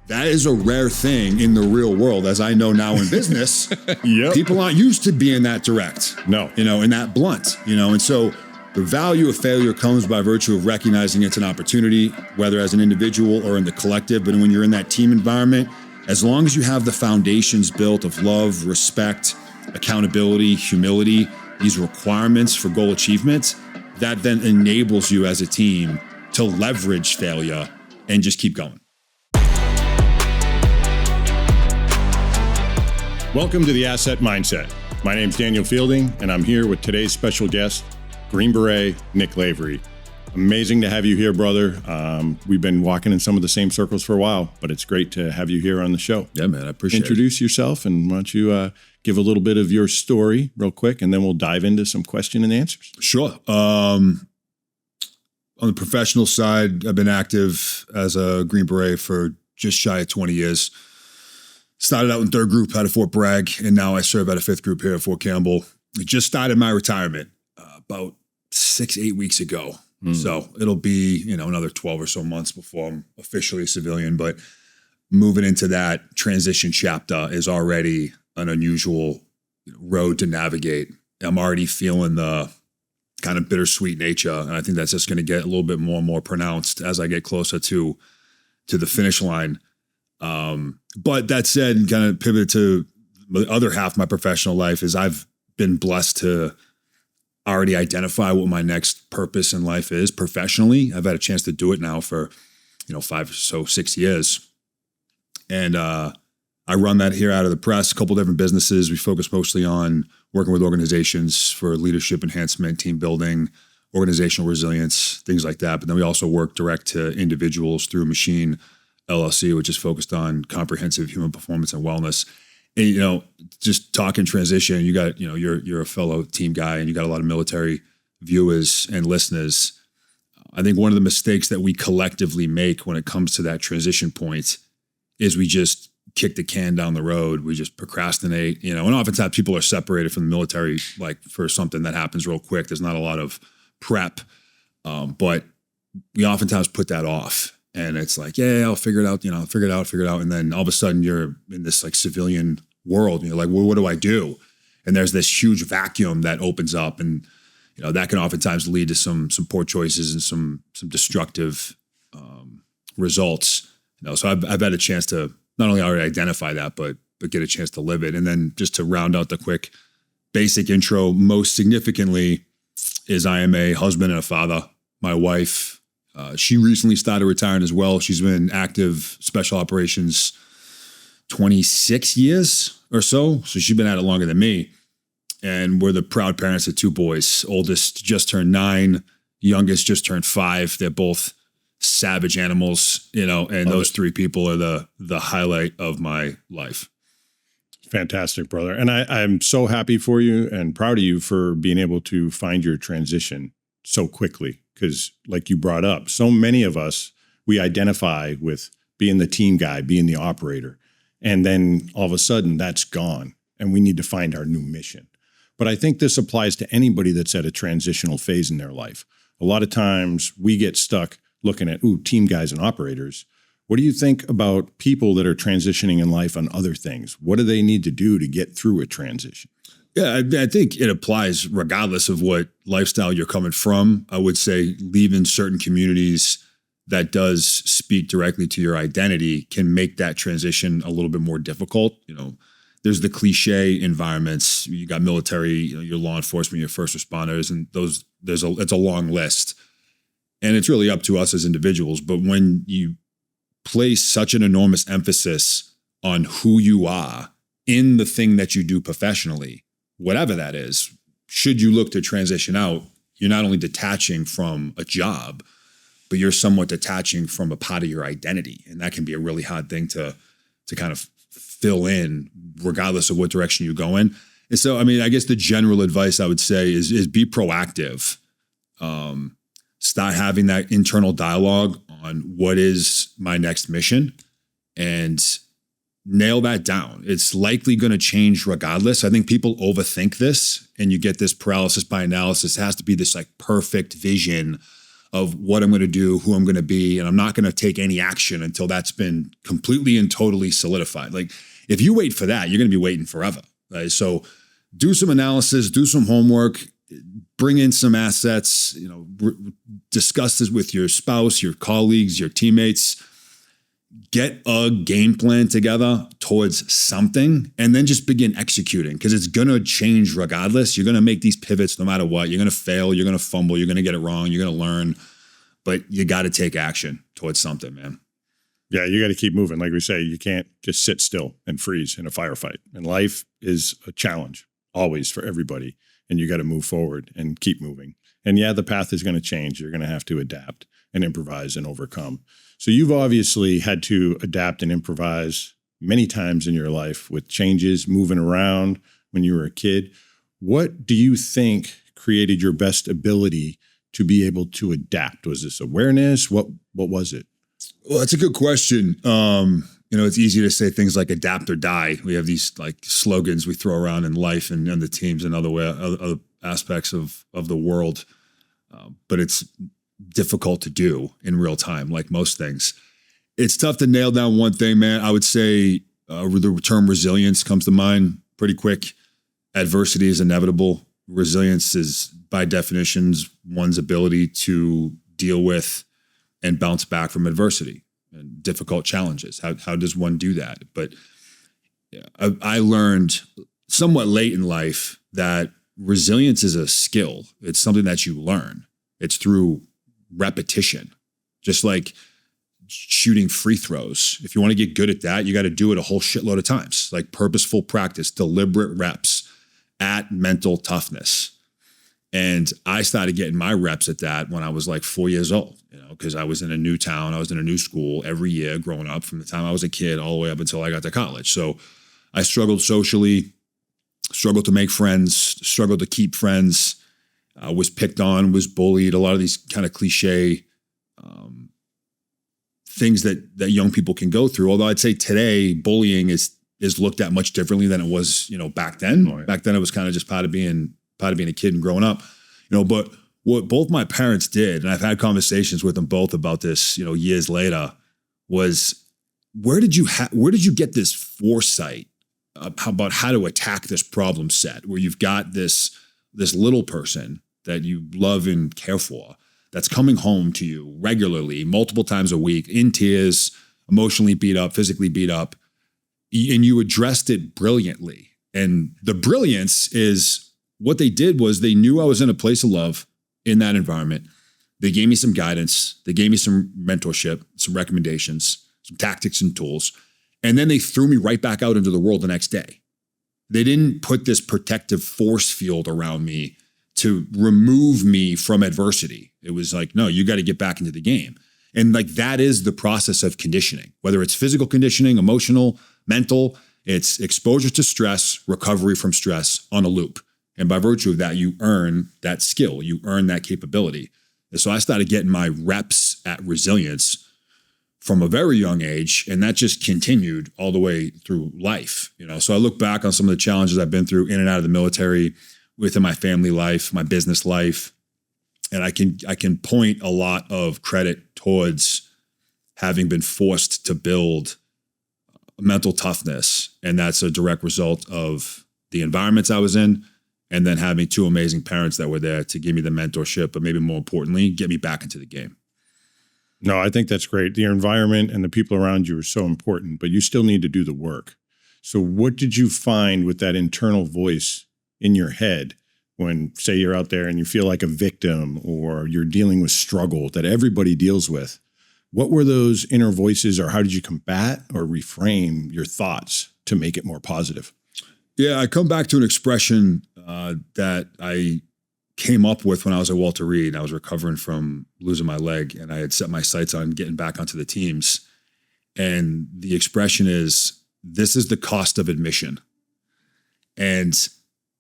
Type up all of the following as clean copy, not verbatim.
that is a rare thing in the real world, as I know now in business. Yep. People aren't used to being that direct. No. And that blunt, and so the value of failure comes by virtue of recognizing it's an opportunity, whether as an individual or in the collective. But when you're in that team environment, as long as you have the foundations built of love, respect, accountability, humility, these requirements for goal achievement, that then enables you as a team to leverage failure and just keep going. Welcome to the Asset Mindset. My name's Daniel Fielding, and I'm here with today's special guest, Green Beret Nick Lavery. Amazing to have you here, brother. We've been walking in some of the same circles for a while, but it's great to have you here on the show. Yeah, man, I appreciate it. Introduce yourself, and why don't you give a little bit of your story real quick, and then we'll dive into some question and answers. Sure. On the professional side, I've been active as a Green Beret for just shy of 20 years. Started out in 3rd Group out of Fort Bragg, and now I serve at a 5th Group here at Fort Campbell. I just started my retirement about 6-8 weeks ago. So it'll be, another 12 or so months before I'm officially a civilian. But moving into that transition chapter is already an unusual road to navigate. I'm already feeling the kind of bittersweet nature, and I think that's just going to get a little bit more and more pronounced as I get closer to the finish line. But that said, and kind of pivot to the other half of my professional life, is I've been blessed to already identify what my next purpose in life is professionally. I've had a chance to do it now for, 5 or so 6 years. And I run that here out of the press, a couple different businesses. We focus mostly on working with organizations for leadership enhancement, team building, organizational resilience, things like that. But then we also work direct to individuals through Machine LLC, which is focused on comprehensive human performance and wellness. And, just talking transition, you got, you're a fellow team guy, and you got a lot of military viewers and listeners. I think one of the mistakes that we collectively make when it comes to that transition point is we just kick the can down the road. We just procrastinate, and oftentimes people are separated from the military, like for something that happens real quick. There's not a lot of prep, but we oftentimes put that off. And it's like, yeah, I'll figure it out, figure it out. And then all of a sudden you're in this like civilian world, and you're like, well, what do I do? And there's this huge vacuum that opens up, and, that can oftentimes lead to some poor choices and some destructive results. So I've had a chance to not only already identify that, but get a chance to live it. And then just to round out the quick basic intro, most significantly is I am a husband and a father. My wife, she recently started retiring as well. She's been active special operations 26 years or so. So she's been at it longer than me. And we're the proud parents of 2 boys. Oldest just turned 9, youngest just turned 5. They're both savage animals, and those 3 people are the highlight of my life. Fantastic, brother. And I'm so happy for you and proud of you for being able to find your transition so quickly. Because like you brought up, so many of us, we identify with being the team guy, being the operator. And then all of a sudden that's gone, and we need to find our new mission. But I think this applies to anybody that's at a transitional phase in their life. A lot of times we get stuck looking at, team guys and operators. What do you think about people that are transitioning in life on other things? What do they need to do to get through a transition? Yeah, I think it applies regardless of what lifestyle you're coming from. I would say leaving certain communities that does speak directly to your identity can make that transition a little bit more difficult. There's the cliche environments. You got military, your law enforcement, your first responders, and it's a long list. And it's really up to us as individuals. But when you place such an enormous emphasis on who you are in the thing that you do professionally, whatever that is, should you look to transition out, you're not only detaching from a job, but you're somewhat detaching from a part of your identity. And that can be a really hard thing to kind of fill in regardless of what direction you go in. And so, I guess the general advice I would say is be proactive. Start having that internal dialogue on what is my next mission, and nail that down. It's likely going to change regardless. I think people overthink this, and you get this paralysis by analysis. It has to be this like perfect vision of what I'm going to do, who I'm going to be, and I'm not going to take any action until that's been completely and totally solidified. Like if you wait for that, you're going to be waiting forever. Right? So do some analysis, do some homework, bring in some assets, discuss this with your spouse, your colleagues, your teammates, get a game plan together towards something, and then just begin executing because it's going to change regardless. You're going to make these pivots no matter what. You're going to fail. You're going to fumble. You're going to get it wrong. You're going to learn, but you got to take action towards something, man. Yeah, you got to keep moving. Like we say, you can't just sit still and freeze in a firefight. And life is a challenge always for everybody. And you got to move forward and keep moving. And yeah, the path is going to change. You're going to have to adapt and improvise and overcome. So you've obviously had to adapt and improvise many times in your life with changes, moving around when you were a kid. What do you think created your best ability to be able to adapt? Was this awareness? What was it? Well, that's a good question. It's easy to say things like adapt or die. We have these like slogans we throw around in life and the teams and other aspects of the world. But it's difficult to do in real time, like most things. It's tough to nail down one thing, man. I would say the term resilience comes to mind pretty quick. Adversity is inevitable. Resilience is, by definitions, one's ability to deal with and bounce back from adversity and difficult challenges. How does one do that? But yeah, I learned somewhat late in life that resilience is a skill. It's something that you learn. It's through repetition, just like shooting free throws. If you want to get good at that, you got to do it a whole shitload of times, like purposeful practice, deliberate reps at mental toughness. And I started getting my reps at that when I was like 4 years old, because I was in a new town. I was in a new school every year growing up from the time I was a kid all the way up until I got to college. So I struggled socially, struggled to make friends, struggled to keep friends, was picked on, was bullied, a lot of these kind of cliche things that young people can go through. Although I'd say today bullying is looked at much differently than it was, back then. Oh, yeah. Back then it was kind of just part of being a kid and growing up, but what both my parents did, and I've had conversations with them both about this, years later, was where did you get this foresight about how to attack this problem set where you've got this little person that you love and care for that's coming home to you regularly, multiple times a week, in tears, emotionally beat up, physically beat up, and you addressed it brilliantly. And the brilliance is what they did was they knew I was in a place of love in that environment. They gave me some guidance. They gave me some mentorship, some recommendations, some tactics and tools. And then they threw me right back out into the world the next day. They didn't put this protective force field around me to remove me from adversity. It was like, no, you got to get back into the game. And like that is the process of conditioning, whether it's physical conditioning, emotional, mental, it's exposure to stress, recovery from stress on a loop. And by virtue of that, you earn that skill, you earn that capability. And so I started getting my reps at resilience from a very young age, and that just continued all the way through life. So I look back on some of the challenges I've been through in and out of the military, within my family life, my business life, and I can point a lot of credit towards having been forced to build mental toughness, and that's a direct result of the environments I was in. And then having two amazing parents that were there to give me the mentorship, but maybe more importantly, get me back into the game. No, I think that's great. The environment and the people around you are so important, but you still need to do the work. So what did you find with that internal voice in your head when, say, you're out there and you feel like a victim or you're dealing with struggle that everybody deals with? What were those inner voices, or how did you combat or reframe your thoughts to make it more positive? Yeah, I come back to an expression that I came up with when I was at Walter Reed. I was recovering from losing my leg, and I had set my sights on getting back onto the teams. And the expression is, this is the cost of admission. And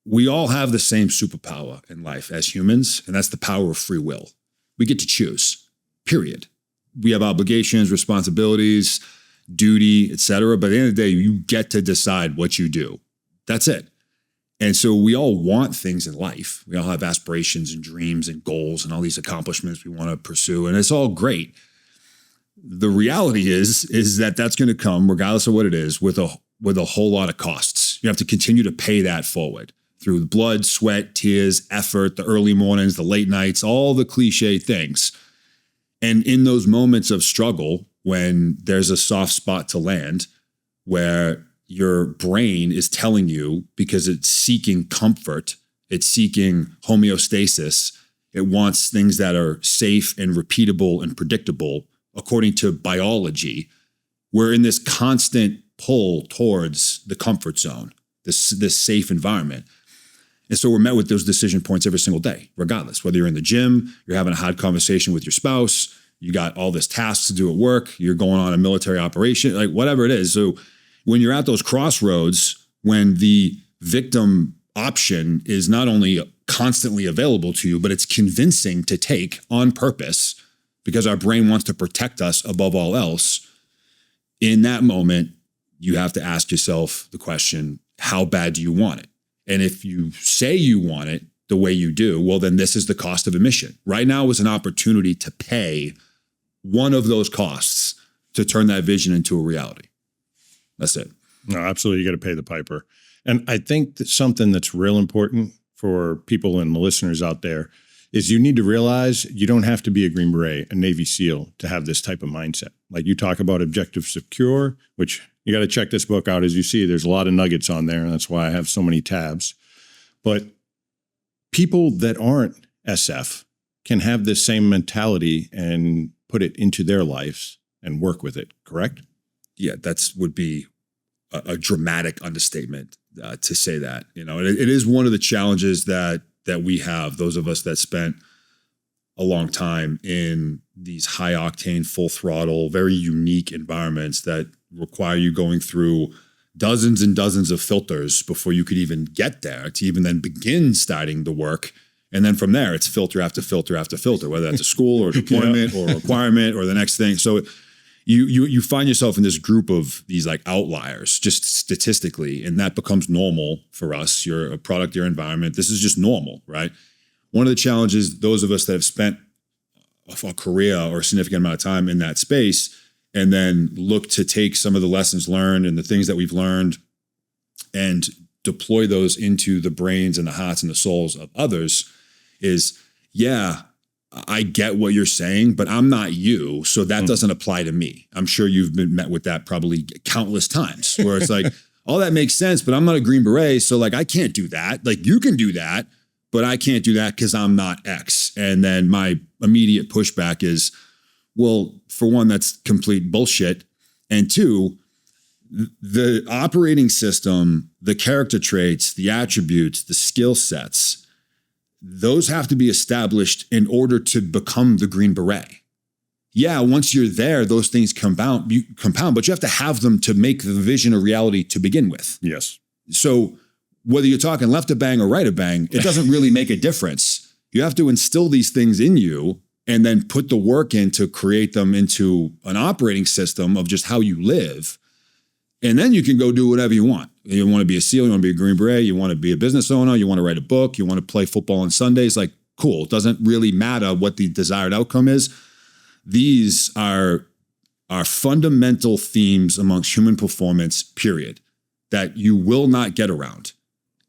we all have the same superpower in life as humans, and that's the power of free will. We get to choose, period. We have obligations, responsibilities, duty, etc. But at the end of the day, you get to decide what you do. That's it. And so we all want things in life. We all have aspirations and dreams and goals and all these accomplishments we want to pursue. And it's all great. The reality is that that's going to come, regardless of what it is, with a whole lot of costs. You have to continue to pay that forward through blood, sweat, tears, effort, the early mornings, the late nights, all the cliche things. And in those moments of struggle, when there's a soft spot to land, where your brain is telling you, because it's seeking comfort, it's seeking homeostasis, it wants things that are safe and repeatable and predictable according to biology, we're in this constant pull towards the comfort zone, this safe environment. And so we're met with those decision points every single day, regardless, whether you're in the gym, you're having a hard conversation with your spouse, you got all this tasks to do at work, you're going on a military operation, like whatever it is. So when you're at those crossroads, when the victim option is not only constantly available to you, but it's convincing to take on purpose because our brain wants to protect us above all else, in that moment, you have to ask yourself the question, how bad do you want it? And if you say you want it the way you do, well, then this is the cost of admission. Right now is an opportunity to pay one of those costs to turn that vision into a reality. That's it. No, absolutely. You got to pay the piper. And I think that something that's real important for people and the listeners out there is you need to realize you don't have to be a Green Beret, a Navy SEAL to have this type of mindset. Like you talk about objective secure, which you got to check this book out. As you see, there's a lot of nuggets on there. And that's why I have so many tabs. But people that aren't SF can have this same mentality and put it into their lives and work with it. Correct? Yeah, that's would be a dramatic understatement to say that. You know, it is one of the challenges that we have, those of us that spent a long time in these high octane, full throttle, very unique environments that require you going through dozens and dozens of filters before you could even get there to even then begin starting the work. And then from there, it's filter after filter after filter, whether that's a school or a deployment or a requirement or the next thing. So you find yourself in this group of these like outliers, just statistically, and that becomes normal for us. You're a product of your environment. This is just normal, right? One of the challenges, those of us that have spent a career or a significant amount of time in that space and then look to take some of the lessons learned and the things that we've learned and deploy those into the brains and the hearts and the souls of others is, yeah, I get what you're saying, but I'm not you. So that doesn't apply to me. I'm sure you've been met with that probably countless times where it's like, all that makes sense, but I'm not a Green Beret. So like, I can't do that. Like you can do that, but I can't do that because I'm not X. And then my immediate pushback is, well, for one, that's complete bullshit. And two, the operating system, the character traits, the attributes, the skill sets, those have to be established in order to become the Green Beret. Yeah, once you're there, those things compound, but you have to have them to make the vision a reality to begin with. Yes. So whether you're talking left of bang or right of bang, it doesn't really make a difference. You have to instill these things in you and then put the work in to create them into an operating system of just how you live. And then you can go do whatever you want. You want to be a SEAL, you want to be a Green Beret, you want to be a business owner, you want to write a book, you want to play football on Sundays. Like, cool. It doesn't really matter what the desired outcome is. These are fundamental themes amongst human performance, period, that you will not get around.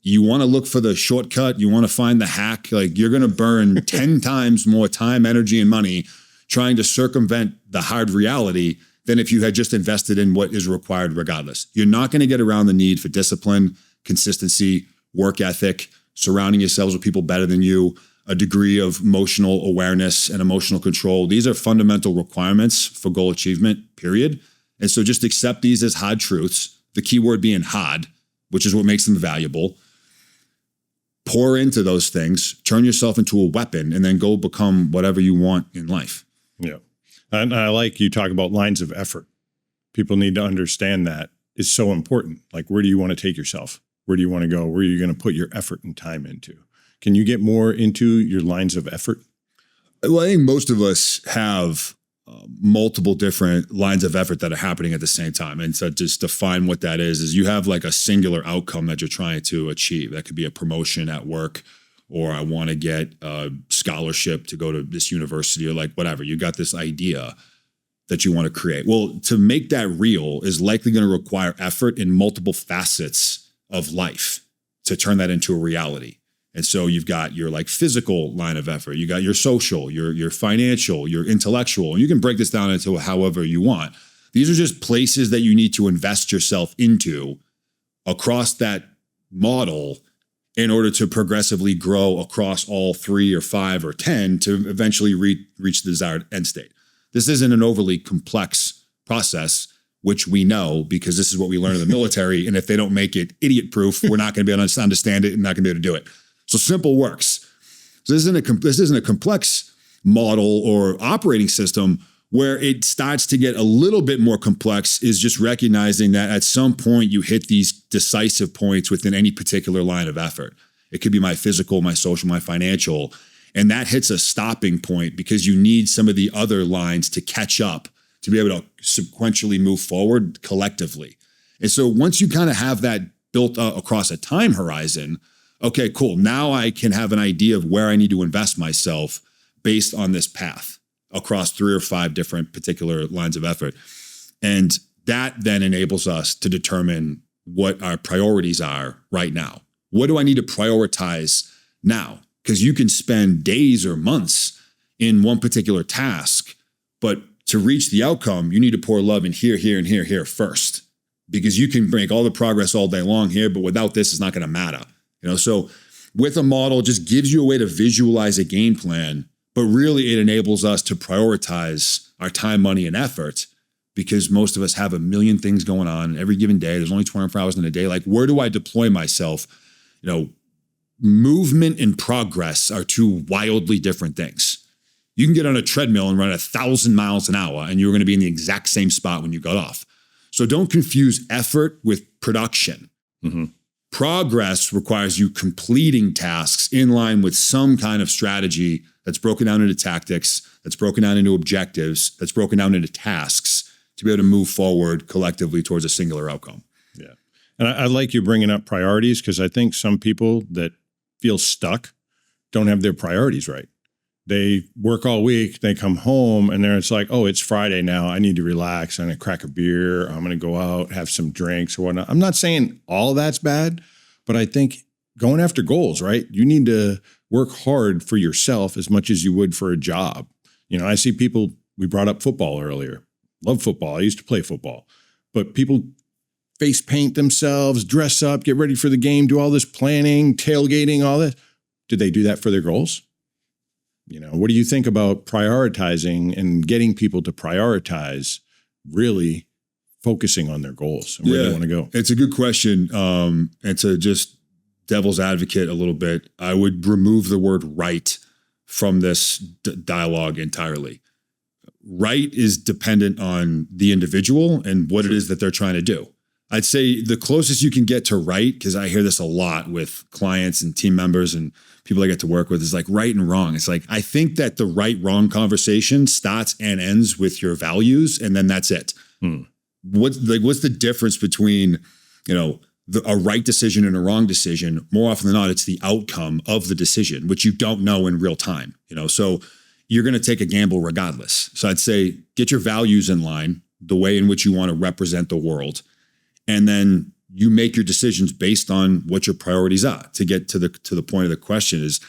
You want to look for the shortcut, you want to find the hack, like you're going to burn 10 times more time, energy, and money trying to circumvent the hard reality than if you had just invested in what is required regardless. You're not going to get around the need for discipline, consistency, work ethic, surrounding yourselves with people better than you, a degree of emotional awareness and emotional control. These are fundamental requirements for goal achievement, period. And so just accept these as hard truths, the key word being hard, which is what makes them valuable. Pour into those things, turn yourself into a weapon, and then go become whatever you want in life. Yeah. And I like you talk about lines of effort. People need to understand that is so important. Like, where do you want to take yourself? Where do you want to go? Where are you going to put your effort and time into? Can you get more into your lines of effort? Well, I think most of us have multiple different lines of effort that are happening at the same time. And so just define what that is you have like a singular outcome that you're trying to achieve. That could be a promotion at work, or I want to get a scholarship to go to this university, or like whatever. You got this idea that you want to create. Well, to make that real is likely going to require effort in multiple facets of life to turn that into a reality. And so you've got your like physical line of effort, you got your social, your financial, your intellectual, and you can break this down into however you want. These are just places that you need to invest yourself into across that model in order to progressively grow across all 3 or 5 or 10 to eventually reach the desired end state. This isn't an overly complex process, which we know because this is what we learn in the military. And if they don't make it idiot proof, we're not going to be able to understand it and not going to be able to do it. So simple works. So this isn't a complex model or operating system. Where it starts to get a little bit more complex is just recognizing that at some point you hit these decisive points within any particular line of effort. It could be my physical, my social, my financial. And that hits a stopping point because you need some of the other lines to catch up to be able to sequentially move forward collectively. And so once you kind of have that built across a time horizon, okay, cool. Now I can have an idea of where I need to invest myself based on this path across 3 or 5 different particular lines of effort. And that then enables us to determine what our priorities are right now. What do I need to prioritize now? Because you can spend days or months in one particular task, but to reach the outcome, you need to pour love in here, here, and here, here first. Because you can make all the progress all day long here, but without this, it's not going to matter. So with a model, it just gives you a way to visualize a game plan, but really it enables us to prioritize our time, money, and effort because most of us have a million things going on every given day. There's only 24 hours in a day. Like, where do I deploy myself? Movement and progress are 2 wildly different things. You can get on a treadmill and run 1,000 miles an hour, and you're going to be in the exact same spot when you got off. So don't confuse effort with production. Mm-hmm. Progress requires you completing tasks in line with some kind of strategy that's broken down into tactics, that's broken down into objectives, that's broken down into tasks to be able to move forward collectively towards a singular outcome. Yeah. And I like you bringing up priorities because I think some people that feel stuck don't have their priorities right. They work all week, they come home, and then it's like, oh, it's Friday now. I need to relax. I'm going to crack a beer. I'm going to go out, have some drinks or whatnot. I'm not saying all that's bad, but I think going after goals, right? You need to work hard for yourself as much as you would for a job. I see people, we brought up football earlier. Love football. I used to play football. But people face paint themselves, dress up, get ready for the game, do all this planning, tailgating, all that. Did they do that for their goals? What do you think about prioritizing and getting people to prioritize really focusing on their goals and where they want to go? It's a good question. And to just devil's advocate a little bit, I would remove the word right from this dialogue entirely. Right is dependent on the individual and what it is that they're trying to do. I'd say the closest you can get to right, because I hear this a lot with clients and team members and people I get to work with, is like right and wrong. It's like, I think that the right-wrong conversation starts and ends with your values, and then that's it. What's the difference between, a right decision and a wrong decision? More often than not, it's the outcome of the decision, which you don't know in real time. So you're going to take a gamble regardless. So I'd say get your values in line, the way in which you want to represent the world, and then you make your decisions based on what your priorities are. To get to the point of the question is,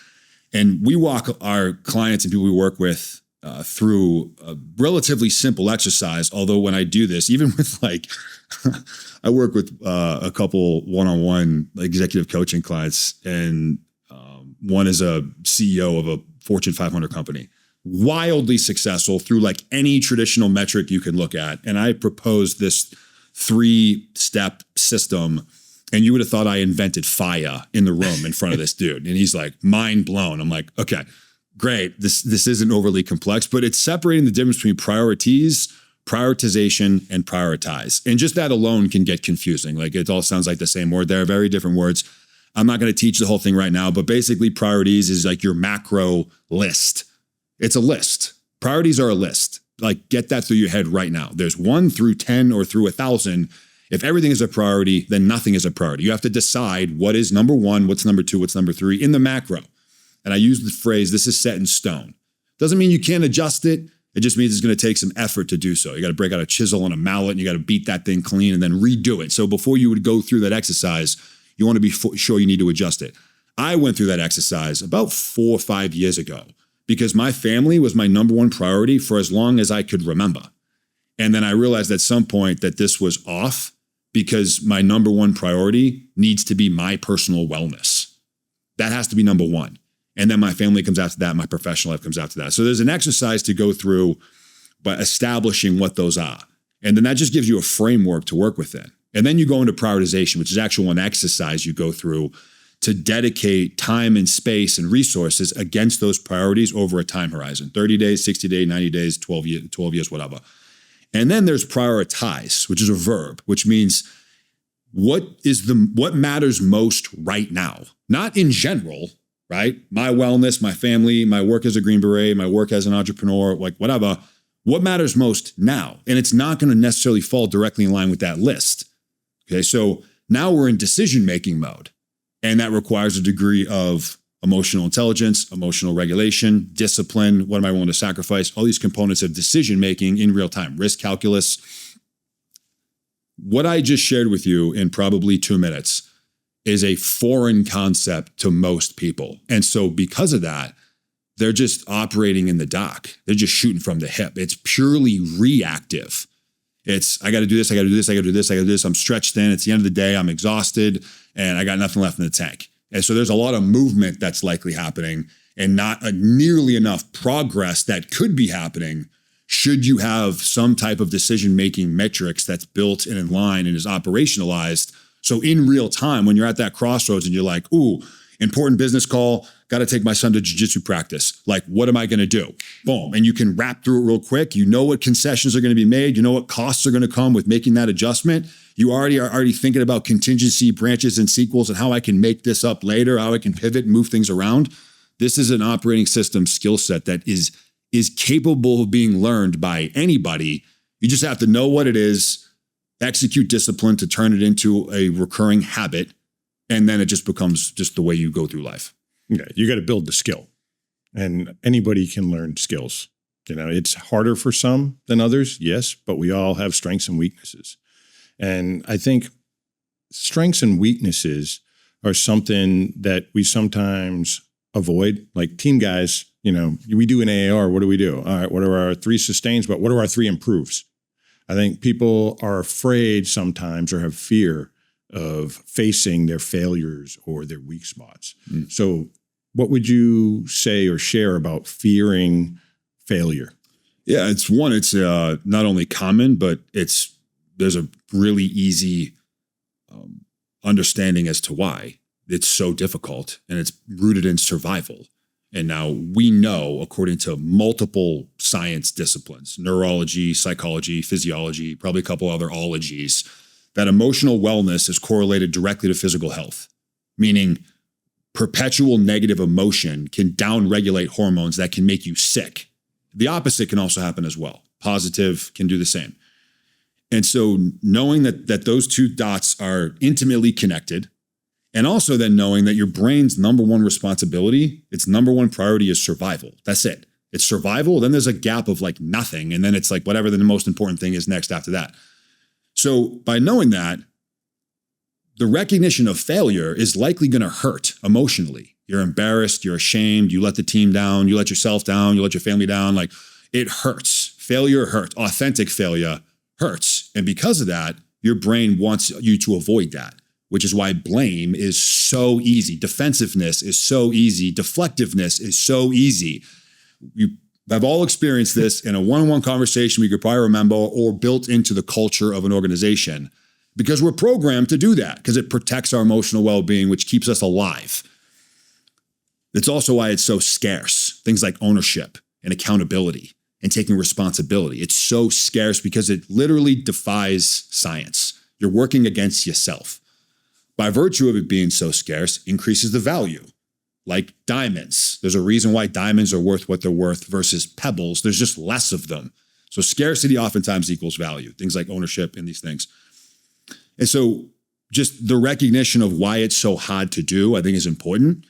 and we walk our clients and people we work with through a relatively simple exercise. Although when I do this, even with I work with a couple one-on-one executive coaching clients, and one is a CEO of a Fortune 500 company, wildly successful through any traditional metric you can look at. And I proposed this 3-step system, and you would have thought I invented fire in the room in front of this dude. And he's like, mind blown. I'm like, okay, great. This isn't overly complex, but it's separating the difference between priorities, prioritization, and prioritize. And just that alone can get confusing. It all sounds like the same word. They're very different words. I'm not going to teach the whole thing right now, but basically priorities is your macro list. It's a list. Priorities are a list. like get that through your head right now. There's 1 through 10 or through 1,000. If everything is a priority, then nothing is a priority. You have to decide what is number 1, what's number 2, what's number 3 in the macro. And I use the phrase, this is set in stone. Doesn't mean you can't adjust it. It just means it's going to take some effort to do so. You got to break out a chisel and a mallet, and you got to beat that thing clean and then redo it. So before you would go through that exercise, you want to be sure you need to adjust it. I went through that exercise about 4 or 5 years ago because my family was my number 1 priority for as long as I could remember. And then I realized at some point that this was off because my number 1 priority needs to be my personal wellness. That has to be number 1. And then my family comes after that. My professional life comes after that. So there's an exercise to go through by establishing what those are. And then that just gives you a framework to work within. And then you go into prioritization, which is actually one exercise you go through to dedicate time and space and resources against those priorities over a time horizon, 30 days, 60 days, 90 days, 12 years, whatever. And then there's prioritize, which is a verb, which means what matters most right now, not in general, right? My wellness, my family, my work as a Green Beret, my work as an entrepreneur, like whatever, what matters most now? And it's not going to necessarily fall directly in line with that list. Okay, so now we're in decision-making mode, and that requires a degree of emotional intelligence, emotional regulation, discipline. What am I willing to sacrifice? All these components of decision-making in real time, risk calculus. What I just shared with you in probably 2 minutes is a foreign concept to most people. And so because of that, they're just operating in the dark. They're just shooting from the hip. It's purely reactive. It's, I got to do this, I got to do this, I got to do this, I got to do this. I'm stretched thin. It's the end of the day. I'm exhausted and I got nothing left in the tank. And so there's a lot of movement that's likely happening and not nearly enough progress that could be happening should you have some type of decision-making metrics that's built and in line and is operationalized. So in real time, when you're at that crossroads and you're like, ooh, important business call, got to take my son to jiu-jitsu practice. Like, what am I going to do? Boom. And you can wrap through it real quick. You know what concessions are going to be made. You know what costs are going to come with making that adjustment. You are already thinking about contingency branches and sequels and how I can make this up later, how I can pivot and move things around. This is an operating system skill set that is capable of being learned by anybody. You just have to know what it is, execute discipline to turn it into a recurring habit, and then it just becomes just the way you go through life. Yeah, you got to build the skill, and anybody can learn skills. You know, it's harder for some than others, yes, but we all have strengths and weaknesses. And I think strengths and weaknesses are something that we sometimes avoid. Like team guys, you know, we do an AAR, what do we do? All right, what are our 3 sustains, but what are our 3 improves? I think people are afraid sometimes or have fear of facing their failures or their weak spots. Mm. So what would you say or share about fearing failure? Yeah, it's not only common, but there's a really easy understanding as to why it's so difficult, and it's rooted in survival. And now we know, according to multiple science disciplines, neurology, psychology, physiology, probably a couple other ologies, that emotional wellness is correlated directly to physical health, meaning perpetual negative emotion can downregulate hormones that can make you sick. The opposite can also happen as well. Positive can do the same. And so knowing that those 2 dots are intimately connected, and also then knowing that your brain's number 1 responsibility, its number 1 priority is survival. That's it. It's survival. Then there's a gap of like nothing. And then it's like whatever the most important thing is next after that. So by knowing that, the recognition of failure is likely going to hurt emotionally. You're embarrassed, you're ashamed, you let the team down, you let yourself down, you let your family down. Like it hurts. Failure hurts. Authentic failure hurts. And because of that, your brain wants you to avoid that, which is why blame is so easy. Defensiveness is so easy. Deflectiveness is so easy. You have all experienced this in a one-on-one conversation we could probably remember, or built into the culture of an organization, because we're programmed to do that because it protects our emotional well-being, which keeps us alive. It's also why it's so scarce. Things like ownership and accountability and taking responsibility. It's so scarce because it literally defies science. You're working against yourself. By virtue of it being so scarce, increases the value. Like diamonds. There's a reason why diamonds are worth what they're worth versus pebbles. There's just less of them. So scarcity oftentimes equals value, things like ownership and these things. And so just the recognition of why it's so hard to do, I think is important.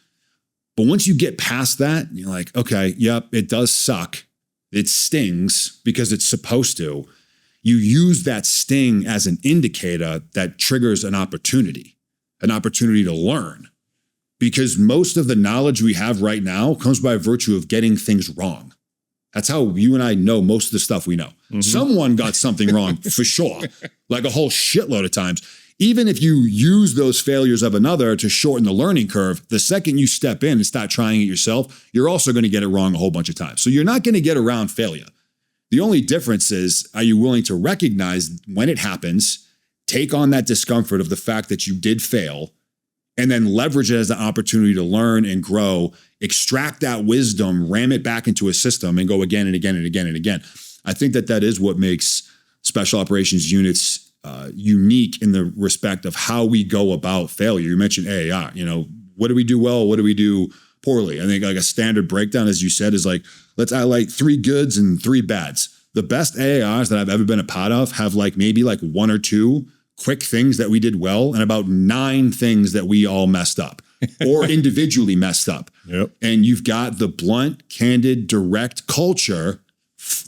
But once you get past that, you're like, okay, yep, it does suck. It stings because it's supposed to. You use that sting as an indicator that triggers an opportunity to learn. Because most of the knowledge we have right now comes by virtue of getting things wrong. That's how you and I know most of the stuff we know. Mm-hmm. Someone got something wrong for sure, like a whole shitload of times. Even if you use those failures of another to shorten the learning curve, the second you step in and start trying it yourself, you're also going to get it wrong a whole bunch of times. So you're not going to get around failure. The only difference is, are you willing to recognize when it happens, take on that discomfort of the fact that you did fail, and then leverage it as an opportunity to learn and grow, extract that wisdom, ram it back into a system, and go again and again and again and again. I think that is what makes special operations units unique in the respect of how we go about failure. You mentioned AAR. What do we do well? What do we do poorly? I think like a standard breakdown, as you said, is like, let's highlight 3 goods and 3 bads. The best AARs that I've ever been a part of have maybe 1 or 2 quick things that we did well and about 9 things that we all messed up or individually messed up. Yep. And you've got the blunt, candid, direct culture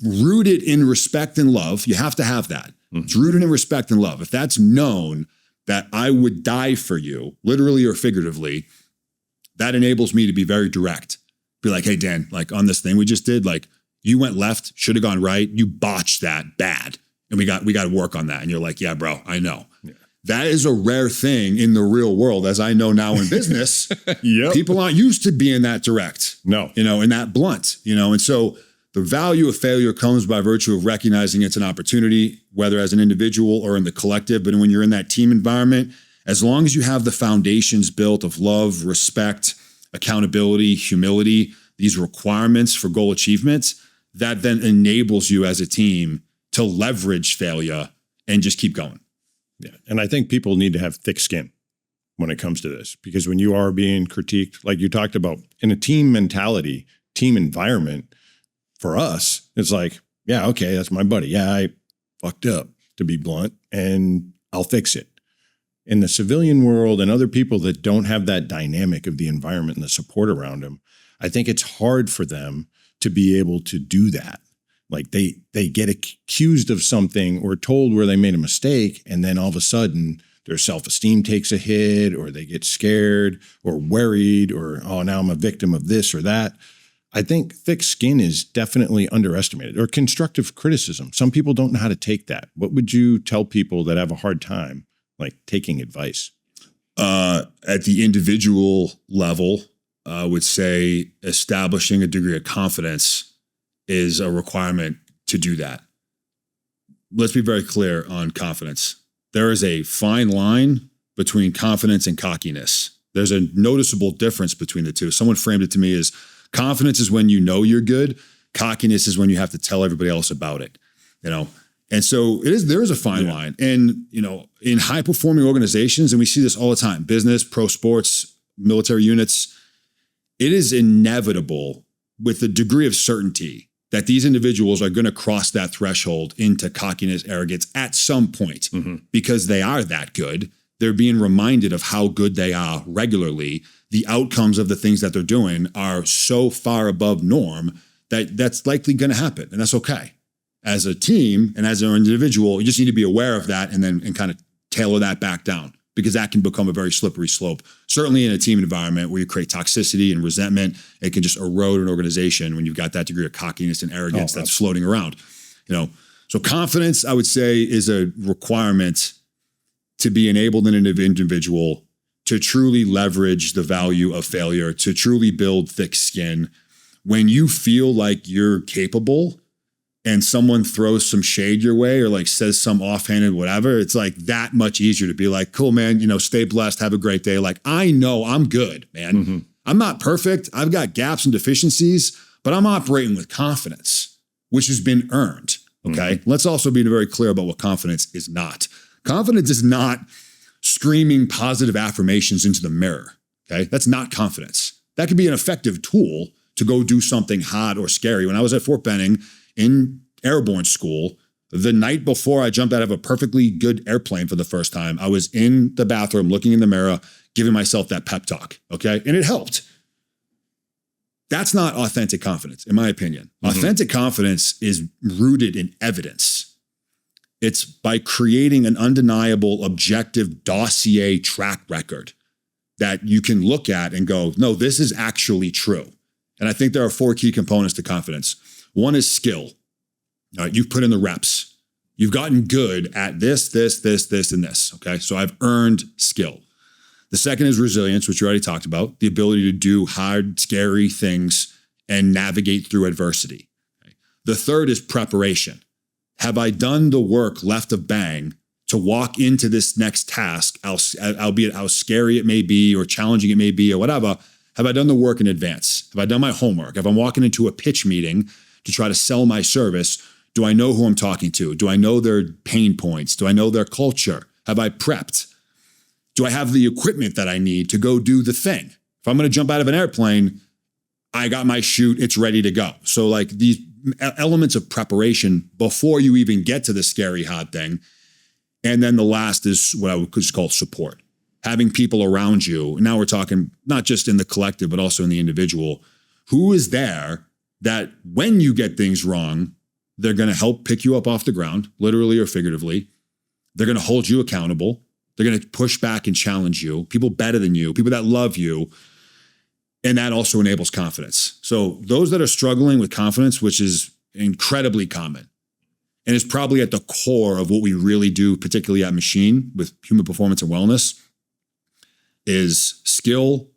rooted in respect and love. You have to have that. Mm-hmm. It's rooted in respect and love. If that's known that I would die for you, literally or figuratively, that enables me to be very direct. Be like, hey, Dan, on this thing we just did, you went left, should have gone right. You botched that bad. And we got to work on that. And you're like, yeah, bro, I know. Yeah. That is a rare thing in the real world, as I know now in business. Yep. People aren't used to being that direct. No. And that blunt, and so the value of failure comes by virtue of recognizing it's an opportunity, whether as an individual or in the collective. But when you're in that team environment, as long as you have the foundations built of love, respect, accountability, humility, these requirements for goal achievements, that then enables you as a team to leverage failure and just keep going. Yeah. And I think people need to have thick skin when it comes to this, because when you are being critiqued, like you talked about, in a team mentality, team environment, for us, it's like, yeah, okay, that's my buddy. Yeah, I fucked up, to be blunt, and I'll fix it. In the civilian world and other people that don't have that dynamic of the environment and the support around them, I think it's hard for them to be able to do that. Like they get accused of something or told where they made a mistake, and then all of a sudden their self-esteem takes a hit, or they get scared or worried, or, oh, now I'm a victim of this or that. I think thick skin is definitely underestimated, or constructive criticism. Some people don't know how to take that. What would you tell people that have a hard time taking advice? At the individual level, I would say establishing a degree of confidence is a requirement to do that. Let's be very clear on confidence. There is a fine line between confidence and cockiness. There's a noticeable difference between the two. Someone framed it to me as confidence is when you know you're good. Cockiness is when you have to tell everybody else about it, And so there is a fine line. And, in high performing organizations, and we see this all the time, business, pro sports, military units, it is inevitable with a degree of certainty that these individuals are going to cross that threshold into cockiness, arrogance at some point, because they are that good. They're being reminded of how good they are regularly. The outcomes of the things that they're doing are so far above norm that that's likely going to happen. And that's okay. As a team and as an individual, you just need to be aware of that and kind of tailor that back down, because that can become a very slippery slope. Certainly in a team environment where you create toxicity and resentment, it can just erode an organization when you've got that degree of cockiness and arrogance that's floating around. So confidence, I would say, is a requirement to be enabled in an individual to truly leverage the value of failure, to truly build thick skin. When you feel like you're capable and someone throws some shade your way or says some offhanded whatever, it's that much easier to be like, cool, man, stay blessed, have a great day. I know I'm good, man. Mm-hmm. I'm not perfect. I've got gaps and deficiencies, but I'm operating with confidence, which has been earned. Okay. Mm-hmm. Let's also be very clear about what confidence is not. Confidence is not screaming positive affirmations into the mirror. Okay. That's not confidence. That could be an effective tool to go do something hot or scary. When I was at Fort Benning in airborne school, the night before I jumped out of a perfectly good airplane for the first time, I was in the bathroom looking in the mirror, giving myself that pep talk, okay? And it helped. That's not authentic confidence, in my opinion. Mm-hmm. Authentic confidence is rooted in evidence. It's by creating an undeniable, objective dossier track record that you can look at and go, no, this is actually true. And I think there are 4 key components to confidence. One is skill. You've put in the reps. You've gotten good at this, and this, okay? So I've earned skill. The second is resilience, which you already talked about, the ability to do hard, scary things and navigate through adversity. Okay? The third is preparation. Have I done the work left of bang to walk into this next task, albeit how scary it may be or challenging it may be or whatever? Have I done the work in advance? Have I done my homework? If I'm walking into a pitch meeting to try to sell my service, do I know who I'm talking to? Do I know their pain points? Do I know their culture? Have I prepped? Do I have the equipment that I need to go do the thing? If I'm going to jump out of an airplane, I got my chute, it's ready to go. So like these elements of preparation before you even get to the scary hard thing. And then the last is what I would just call support. Having people around you. Now we're talking not just in the collective, but also in the individual. Who is there that when you get things wrong, they're going to help pick you up off the ground, literally or figuratively. They're going to hold you accountable. They're going to push back and challenge you. People better than you, people that love you. And that also enables confidence. So those that are struggling with confidence, which is incredibly common, and is probably at the core of what we really do, particularly at Machine with human performance and wellness, is skill,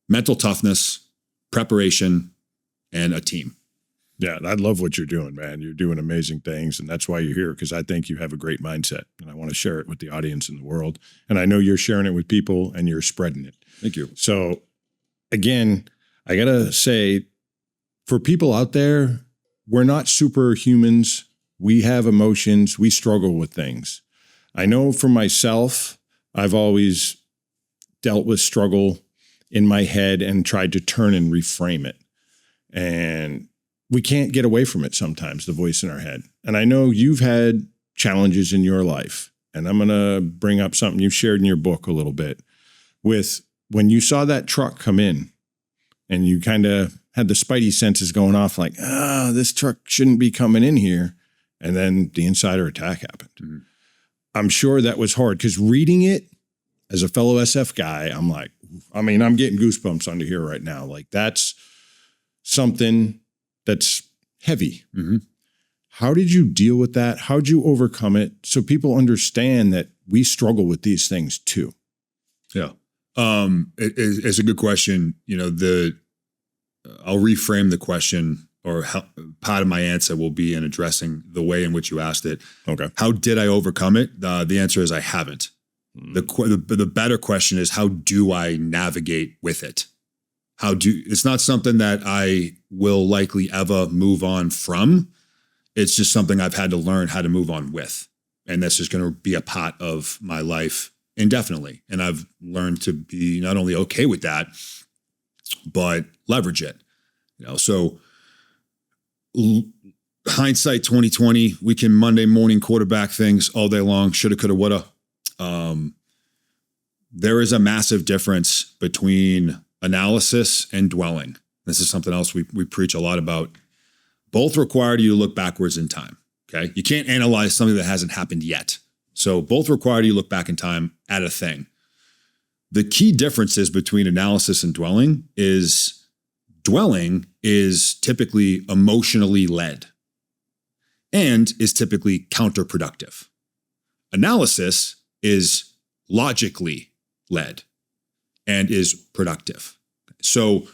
mental toughness, preparation, and a team. Yeah, I love what you're doing, man. You're doing amazing things, and that's why you're here, because I think you have a great mindset, and I want to share it with the audience and the world. And I know you're sharing it with people, and you're spreading it. Thank you. So, again, I got to say, for people out there, we're not superhumans. We have emotions. We struggle with things. I know for myself, I've always dealt with struggle in my head and tried to turn and reframe it. And we can't get away from it sometimes, the voice in our head. And I know you've had challenges in your life. And I'm going to bring up something you shared in your book a little bit with when you saw that truck come in and you kind of had the spidey senses going off like, this truck shouldn't be coming in here. And then the insider attack happened. Mm-hmm. I'm sure that was hard because reading it as a fellow SF guy, I'm like, I'm getting goosebumps under here right now. Like that's something that's heavy. Mm-hmm. How did you deal with that? How'd you overcome it so people understand that we struggle with these things too? Yeah. It's a good question. I'll reframe the question, or part of my answer will be in addressing the way in which you asked it. Okay. How did I overcome it? The answer is I haven't. The better question is, how do I navigate with it? It's not something that I will likely ever move on from. It's just something I've had to learn how to move on with. And that's just going to be a part of my life indefinitely. And I've learned to be not only okay with that, but leverage it. So hindsight 2020, we can Monday morning quarterback things all day long. Shoulda, coulda, woulda. There is a massive difference between analysis and dwelling. This is something else we preach a lot about. Both require you to look backwards in time. Okay. You can't analyze something that hasn't happened yet. So both require you to look back in time at a thing. The key differences between analysis and dwelling is typically emotionally led and is typically counterproductive. Analysis is logically led and is productive. So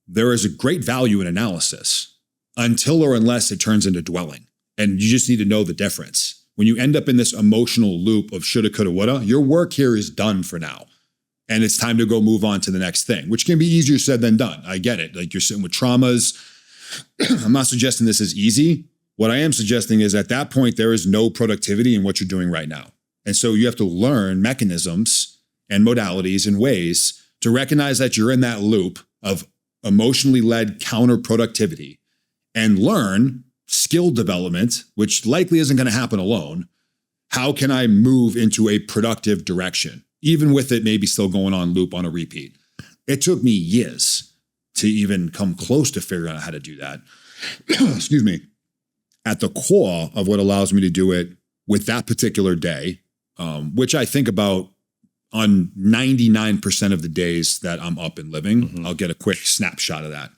there is a great value in analysis until or unless it turns into dwelling. And you just need to know the difference. When you end up in this emotional loop of shoulda, coulda, woulda, your work here is done for now. And it's time to go move on to the next thing, which can be easier said than done. I get it. Like you're sitting with traumas. I'm not suggesting this is easy. What I am suggesting is at that point, there is no productivity in what you're doing right now. And so you have to learn mechanisms and modalities and ways to recognize that you're in that loop of emotionally led counterproductivity and learn skill development, which likely isn't going to happen alone. How can I move into a productive direction, even with it maybe still going on loop on a repeat? It took me years to even come close to figuring out how to do that. Excuse me. At the core of what allows me to do it with that particular day, which I think about on 99% of the days that I'm up and living, I'll get a quick snapshot of that.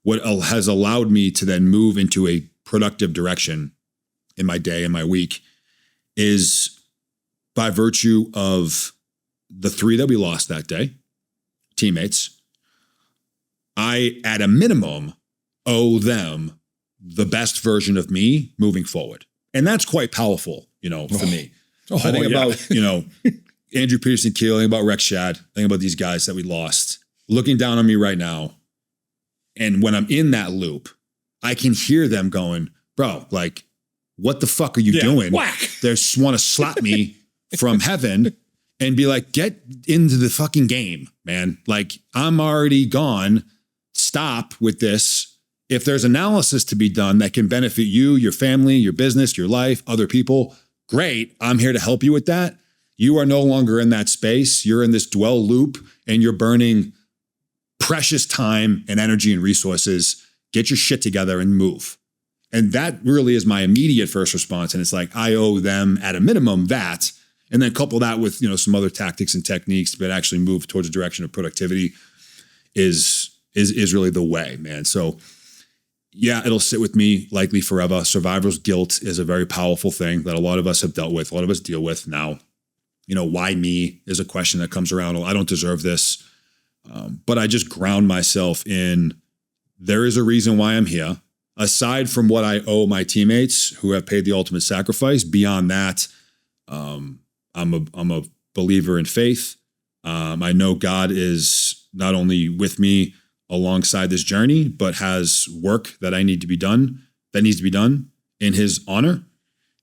What has allowed me to then move into a productive direction in my day and my week is by virtue of the 3 that we lost that day, teammates. I, at a minimum, owe them the best version of me moving forward. And that's quite powerful, for me. I think about, Andrew Peterson Keel, I think about Rex Shad, I think about these guys that we lost, looking down on me right now. And when I'm in that loop, I can hear them going, bro, like, what the fuck are you doing? Whack. They just want to slap me from heaven and be like, get into the fucking game, man. Like, I'm already gone. Stop with this. If there's analysis to be done that can benefit you, your family, your business, your life, other people, great. I'm here to help you with that. You are no longer in that space. You're in this dwell loop and you're burning precious time and energy and resources. Get your shit together and move. And that really is my immediate first response. And it's like, I owe them at a minimum that, and then couple that with, some other tactics and techniques that actually move towards a direction of productivity is really the way, man. So yeah, it'll sit with me likely forever. Survivor's guilt is a very powerful thing that a lot of us have dealt with. A lot of us deal with now. Why me is a question that comes around. I don't deserve this. But I just ground myself in, there is a reason why I'm here. Aside from what I owe my teammates who have paid the ultimate sacrifice, beyond that, I'm a believer in faith. I know God is not only with me alongside this journey, but has work that needs to be done in his honor.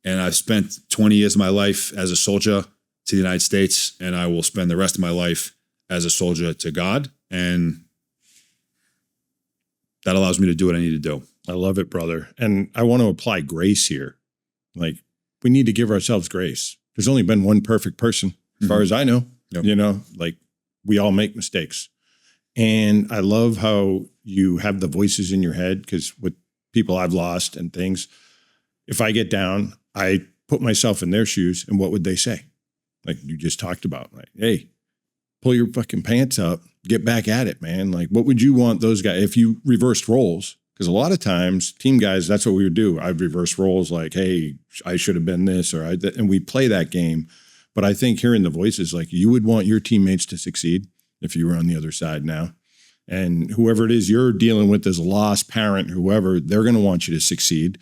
And I've spent 20 years of my life as a soldier to the United States, and I will spend the rest of my life as a soldier to God. And that allows me to do what I need to do. I love it, brother. And I want to apply grace here. Like, we need to give ourselves grace. There's only been one perfect person, as far as I know. Yep. Like, we all make mistakes. And I love how you have the voices in your head, because with people I've lost and things, if I get down, I put myself in their shoes, and what would they say? Like you just talked about, like, hey, pull your fucking pants up, get back at it, man. Like, what would you want those guys, if you reversed roles? Because a lot of times, team guys, that's what we would do. I'd reverse roles, like, hey, I should have been this, and we play that game. But I think hearing the voices, like, you would want your teammates to succeed if you were on the other side now. And whoever it is you're dealing with as a lost parent, whoever, they're going to want you to succeed.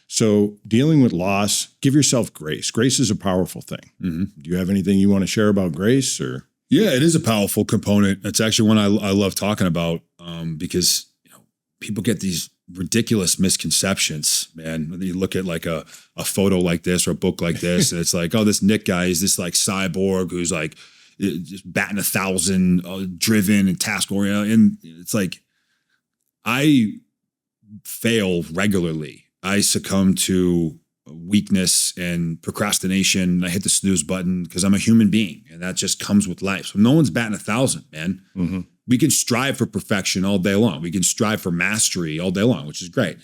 So dealing with loss, give yourself grace. Grace is a powerful thing. Mm-hmm. Do you have anything you want to share about grace? Or? Yeah, it is a powerful component. It's actually one I love talking about because people get these ridiculous misconceptions, man. When you look at like a photo like this or a book like this, and it's like, oh, this Nick guy is this like cyborg who's like just batting 1,000, driven and task oriented. And it's like, I fail regularly. I succumb to weakness and procrastination. I hit the snooze button because I'm a human being, and that just comes with life. So no one's batting 1,000, man. Mm-hmm. We can strive for perfection all day long. We can strive for mastery all day long, which is great.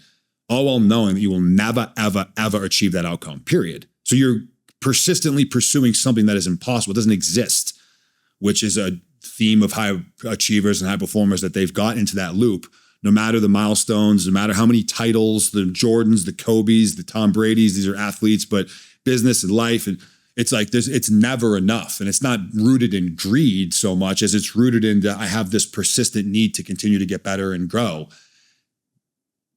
All while knowing that you will never, ever, ever achieve that outcome, period. So you're persistently pursuing something that is impossible, doesn't exist, which is a theme of high achievers and high performers, that they've got into that loop. No matter the milestones, no matter how many titles, the Jordans, the Kobes, the Tom Brady's, these are athletes, but business and life, and it's like it's never enough. And it's not rooted in greed so much as it's rooted in I have this persistent need to continue to get better and grow.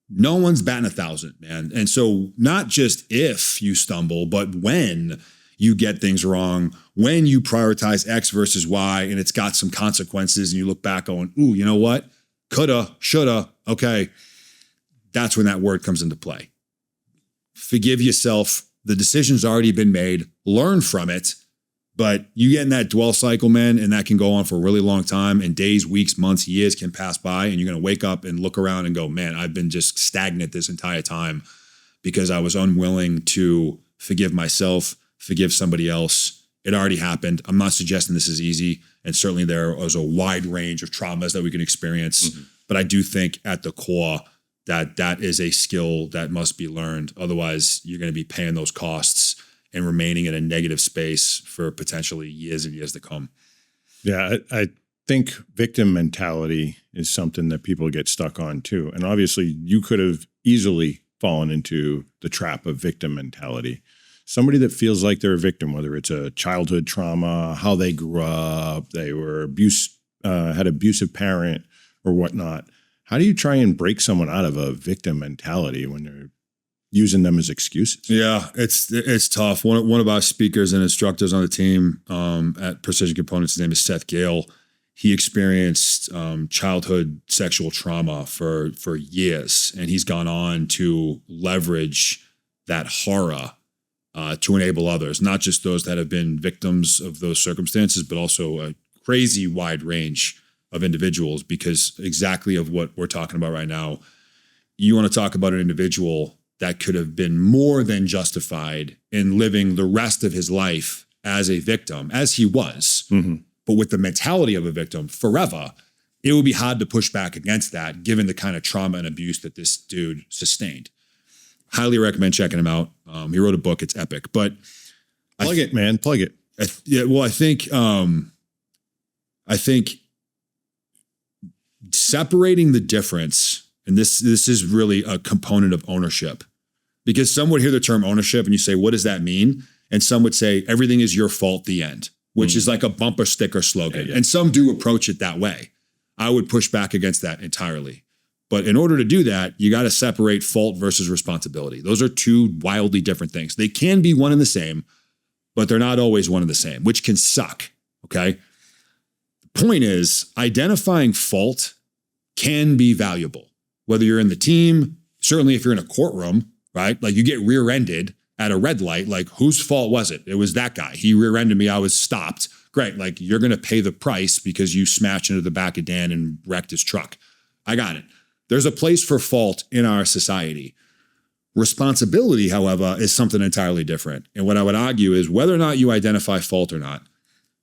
No one's batting 1,000, man. And so not just if you stumble, but when you get things wrong, when you prioritize X versus Y and it's got some consequences and you look back going, ooh, you know what? Coulda, shoulda, okay. That's when that word comes into play. Forgive yourself. The decision's already been made. Learn from it. But you get in that dwell cycle, man, and that can go on for a really long time, and days, weeks, months, years can pass by, and you're going to wake up and look around and go, man, I've been just stagnant this entire time because I was unwilling to forgive myself, forgive somebody else. It already happened. I'm not suggesting this is easy, and certainly there is a wide range of traumas that we can experience, but I do think at the core that is a skill that must be learned. Otherwise, you're going to be paying those costs and remaining in a negative space for potentially years and years to come. Yeah, I think victim mentality is something that people get stuck on too. And obviously you could have easily fallen into the trap of victim mentality. Somebody that feels like they're a victim, whether it's a childhood trauma, how they grew up, they were had abusive parent or whatnot. How do you try and break someone out of a victim mentality when they're using them as excuses? Yeah, it's tough. One of our speakers and instructors on the team at Precision Components, his name is Seth Gale. He experienced childhood sexual trauma for years, and he's gone on to leverage that horror to enable others, not just those that have been victims of those circumstances, but also a crazy wide range of individuals, because exactly of what we're talking about right now. You want to talk about an individual that could have been more than justified in living the rest of his life as a victim, as he was, but with the mentality of a victim forever. It would be hard to push back against that, given the kind of trauma and abuse that this dude sustained. Highly recommend checking him out. He wrote a book; it's epic. But plug it, man, plug it. I think separating the difference, and this is really a component of ownership. Because some would hear the term ownership and you say, what does that mean? And some would say, everything is your fault, the end, which is like a bumper sticker slogan. Yeah. And some do approach it that way. I would push back against that entirely. But in order to do that, you got to separate fault versus responsibility. Those are two wildly different things. They can be one and the same, but they're not always one and the same, which can suck, okay? The point is, identifying fault can be valuable. Whether you're in the team, certainly if you're in a courtroom, right? Like you get rear-ended at a red light, like whose fault was it? It was that guy. He rear-ended me. I was stopped. Great. Like you're going to pay the price because you smashed into the back of Dan and wrecked his truck. I got it. There's a place for fault in our society. Responsibility, however, is something entirely different. And what I would argue is whether or not you identify fault or not,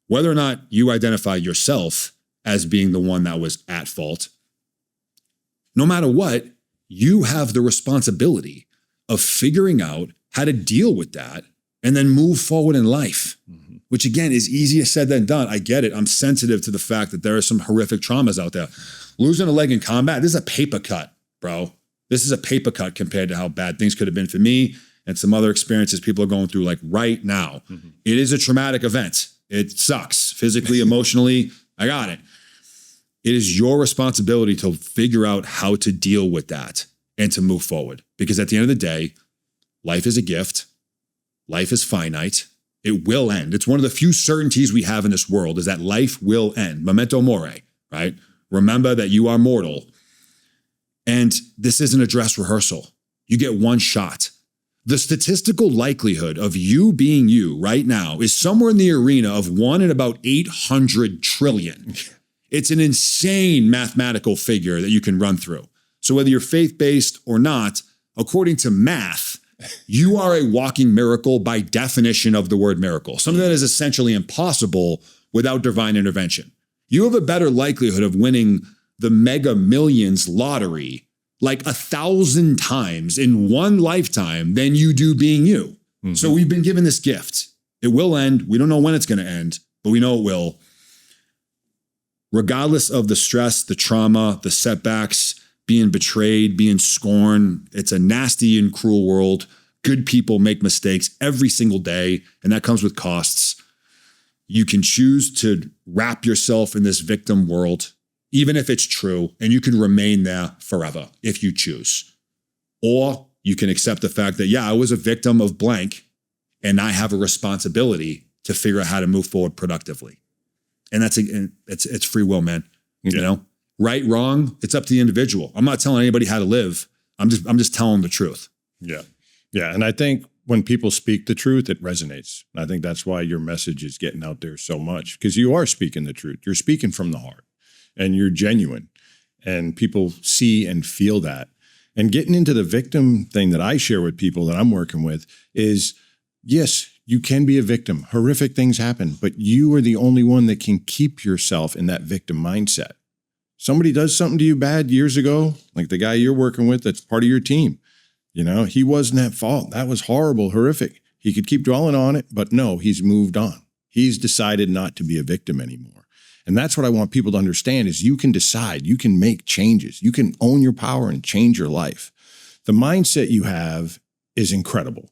whether or not you identify yourself as being the one that was at fault, no matter what, you have the responsibility of figuring out how to deal with that and then move forward in life, which again is easier said than done. I get it. I'm sensitive to the fact that there are some horrific traumas out there. Losing a leg in combat, this is a paper cut, bro. This is a paper cut compared to how bad things could have been for me and some other experiences people are going through like right now. It is a traumatic event. It sucks physically, emotionally. I got it. It is your responsibility to figure out how to deal with that and to move forward. Because at the end of the day, life is a gift. Life is finite. It will end. It's one of the few certainties we have in this world is that life will end. Memento mori, right? Remember that you are mortal. And this isn't a dress rehearsal. You get one shot. The statistical likelihood of you being you right now is somewhere in the arena of 1 in about 800 trillion. It's an insane mathematical figure that you can run through. So whether you're faith-based or not, according to math, you are a walking miracle by definition of the word miracle. Something that is essentially impossible without divine intervention. You have a better likelihood of winning the Mega Millions lottery like 1,000 times in one lifetime than you do being you. So we've been given this gift. It will end. We don't know when it's going to end, but we know it will. Regardless of the stress, the trauma, the setbacks, being betrayed, being scorned, it's a nasty and cruel world. Good people make mistakes every single day, and that comes with costs. You can choose to wrap yourself in this victim world, even if it's true, and you can remain there forever if you choose. Or you can accept the fact that, yeah, I was a victim of blank, and I have a responsibility to figure out how to move forward productively. And it's free will, man. You know, right, wrong, it's up to the individual. I'm not telling anybody how to live. I'm just telling the truth. Yeah. Yeah. And I think when people speak the truth, it resonates. And I think that's why your message is getting out there so much, because you are speaking the truth. You're speaking from the heart and you're genuine, and people see and feel that. And getting into the victim thing that I share with people that I'm working with is, yes, you can be a victim. Horrific things happen, but you are the only one that can keep yourself in that victim mindset. Somebody does something to you bad years ago, like the guy you're working with that's part of your team. You know, he wasn't at fault. That was horrible, horrific. He could keep dwelling on it, but no, he's moved on. He's decided not to be a victim anymore. And that's what I want people to understand is you can decide, you can make changes, you can own your power and change your life. The mindset you have is incredible.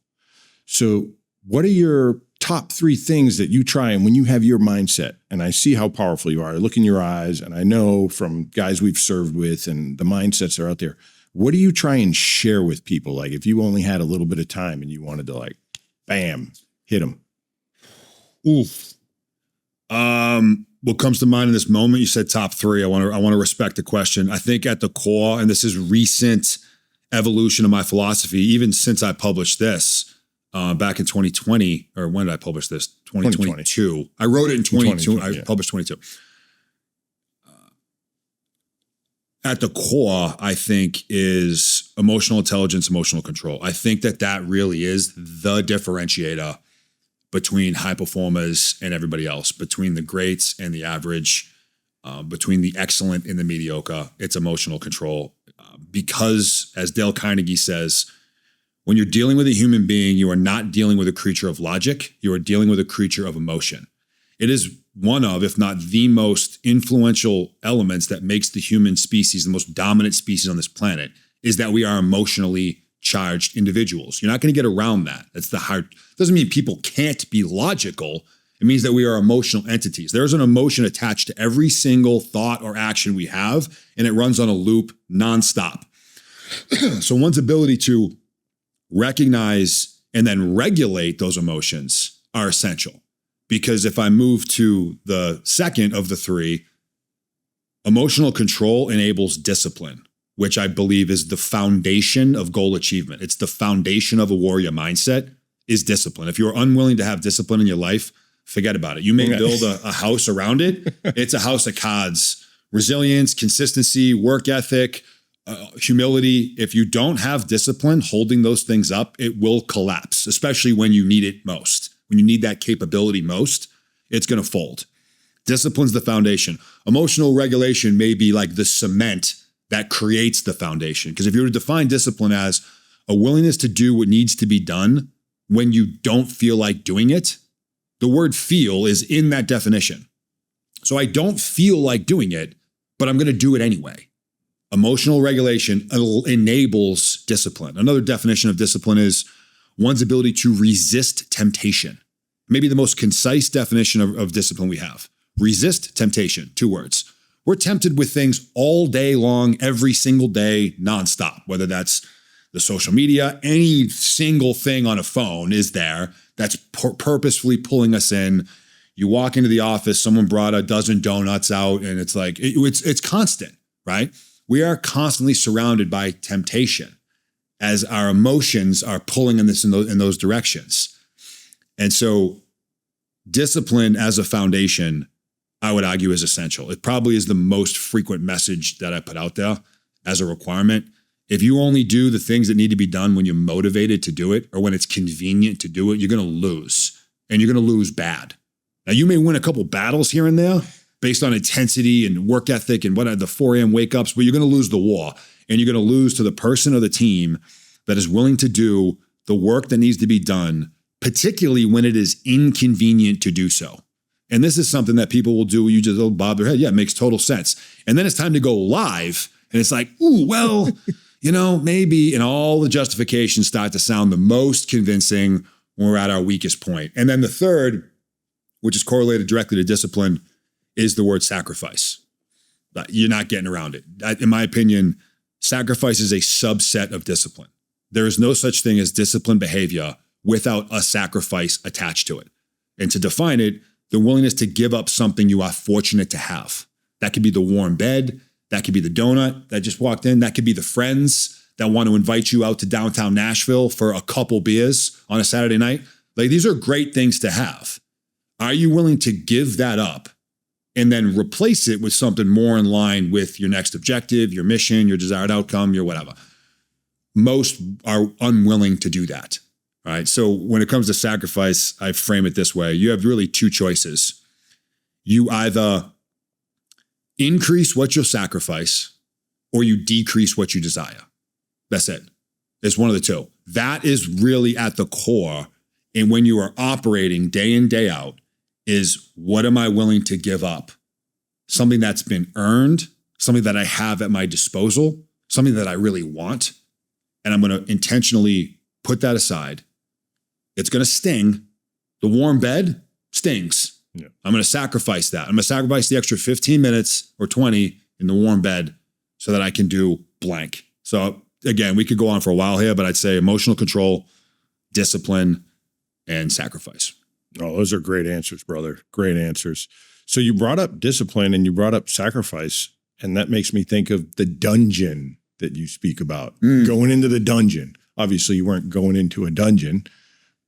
So what are your top 3 things that you try and when you have your mindset, and I see how powerful you are, I look in your eyes and I know from guys we've served with and the mindsets that are out there, what do you try and share with people? Like if you only had a little bit of time and you wanted to like, bam, hit them. Oof. What comes to mind in this moment, you said top 3. I want to respect the question. I think at the core, and this is recent evolution of my philosophy, even since I published this back in 2020, or when did I publish this? 2022. I wrote it in 2022. I published 22. At the core, I think, is emotional intelligence, emotional control. I think that really is the differentiator between high performers and everybody else, between the greats and the average, between the excellent and the mediocre. It's emotional control. Because, as Dale Carnegie says, when you're dealing with a human being, you are not dealing with a creature of logic. You are dealing with a creature of emotion. It is one of, if not the most influential elements that makes the human species the most dominant species on this planet, is that we are emotionally charged individuals. You're not going to get around that. That's the hard. Doesn't mean people can't be logical. It means that we are emotional entities. There's an emotion attached to every single thought or action we have, and it runs on a loop nonstop. So one's ability to recognize and then regulate those emotions are essential. Because if I move to the second of the 3, emotional control enables discipline, which I believe is the foundation of goal achievement. It's the foundation of a warrior mindset is discipline. If you're unwilling to have discipline in your life, forget about it. You may build a house around it. It's a house of cards. Resilience, consistency, work ethic, humility. If you don't have discipline holding those things up, it will collapse, especially when you need it most. When you need that capability most, it's going to fold. Discipline's the foundation. Emotional regulation may be like the cement that creates the foundation. Because if you were to define discipline as a willingness to do what needs to be done when you don't feel like doing it, the word feel is in that definition. So I don't feel like doing it, but I'm going to do it anyway. Emotional regulation enables discipline. Another definition of discipline is one's ability to resist temptation. Maybe the most concise definition of discipline we have. Resist temptation, 2 words. We're tempted with things all day long, every single day, nonstop, whether that's the social media, any single thing on a phone is there that's purposefully pulling us in. You walk into the office, someone brought a dozen donuts out, and it's like, it's constant, right? We are constantly surrounded by temptation as our emotions are pulling in those directions. And so discipline as a foundation, I would argue, is essential. It probably is the most frequent message that I put out there as a requirement. If you only do the things that need to be done when you're motivated to do it or when it's convenient to do it, you're going to lose, and you're going to lose bad. Now, you may win a couple battles here and there based on intensity and work ethic and what are the 4 a.m. wake-ups, but you're going to lose the war, and you're going to lose to the person or the team that is willing to do the work that needs to be done, particularly when it is inconvenient to do so. And this is something that people will do. You just bob their head. Yeah, it makes total sense. And then it's time to go live, and it's like, ooh, well, maybe, and all the justifications start to sound the most convincing when we're at our weakest point. And then the third, which is correlated directly to discipline, is the word sacrifice. But you're not getting around it. In my opinion, sacrifice is a subset of discipline. There is no such thing as disciplined behavior without a sacrifice attached to it. And to define it, the willingness to give up something you are fortunate to have. That could be the warm bed. That could be the donut that just walked in. That could be the friends that want to invite you out to downtown Nashville for a couple beers on a Saturday night. Like, these are great things to have. Are you willing to give that up and then replace it with something more in line with your next objective, your mission, your desired outcome, your whatever? Most are unwilling to do that. All right. So when it comes to sacrifice, I frame it this way. You have really two choices. You either increase what you'll sacrifice or you decrease what you desire. That's it. It's one of the two. That is really at the core. And when you are operating day in, day out, is what am I willing to give up? Something that's been earned, something that I have at my disposal, something that I really want. And I'm going to intentionally put that aside. It's going to sting. The warm bed stings. Yeah. I'm going to sacrifice that. I'm going to sacrifice the extra 15 minutes or 20 in the warm bed so that I can do blank. So again, we could go on for a while here, but I'd say emotional control, discipline, and sacrifice. Oh, those are great answers, brother. Great answers. So you brought up discipline and you brought up sacrifice, and that makes me think of the dungeon that you speak about. Going into the dungeon. Obviously, you weren't going into a dungeon,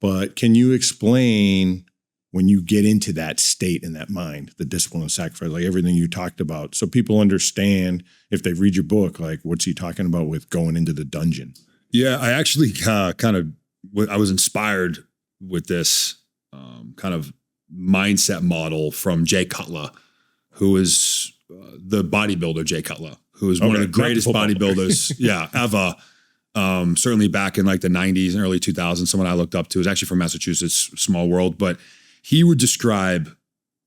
but can you explain when you get into that state and that mind, the discipline and sacrifice, like everything you talked about, so people understand if they read your book, like what's he talking about with going into the dungeon? Yeah, I actually I was inspired with this kind of mindset model from Jay Cutler, who is the bodybuilder Jay Cutler, who is one of the greatest bodybuilders, ever. Certainly back in like the 90s and early 2000s, someone I looked up to. Is actually from Massachusetts, small world, but he would describe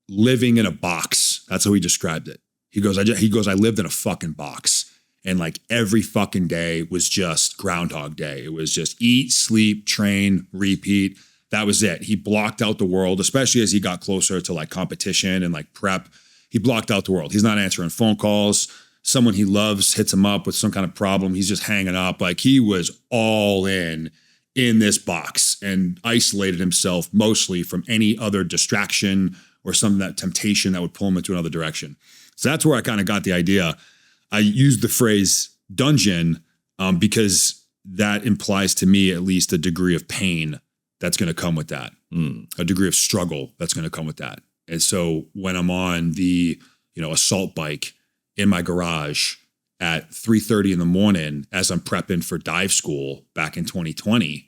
living in a box. That's how he described it. He goes, I lived in a fucking box. And like every fucking day was just Groundhog Day. It was just eat, sleep, train, repeat. That was it. He blocked out the world, especially as he got closer to like competition and like prep. He blocked out the world. He's not answering phone calls. Someone he loves hits him up with some kind of problem. He's just hanging up. Like, he was all in this box and isolated himself mostly from any other distraction or some of that temptation that would pull him into another direction. So that's where I kind of got the idea. I used the phrase dungeon because that implies to me at least a degree of pain that's going to come with that, a degree of struggle that's going to come with that. And so when I'm on the, assault bike in my garage at 3:30 in the morning as I'm prepping for dive school back in 2020,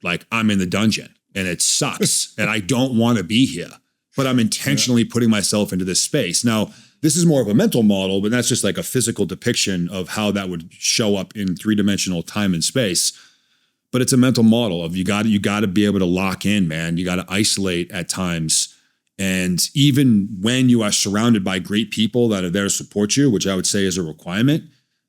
like, I'm in the dungeon and it sucks and I don't want to be here, but I'm intentionally putting myself into this space. Now, this is more of a mental model, but that's just like a physical depiction of how that would show up in three-dimensional time and space. But it's a mental model of you got to be able to lock in, man. You got to isolate at times. And even when you are surrounded by great people that are there to support you, which I would say is a requirement,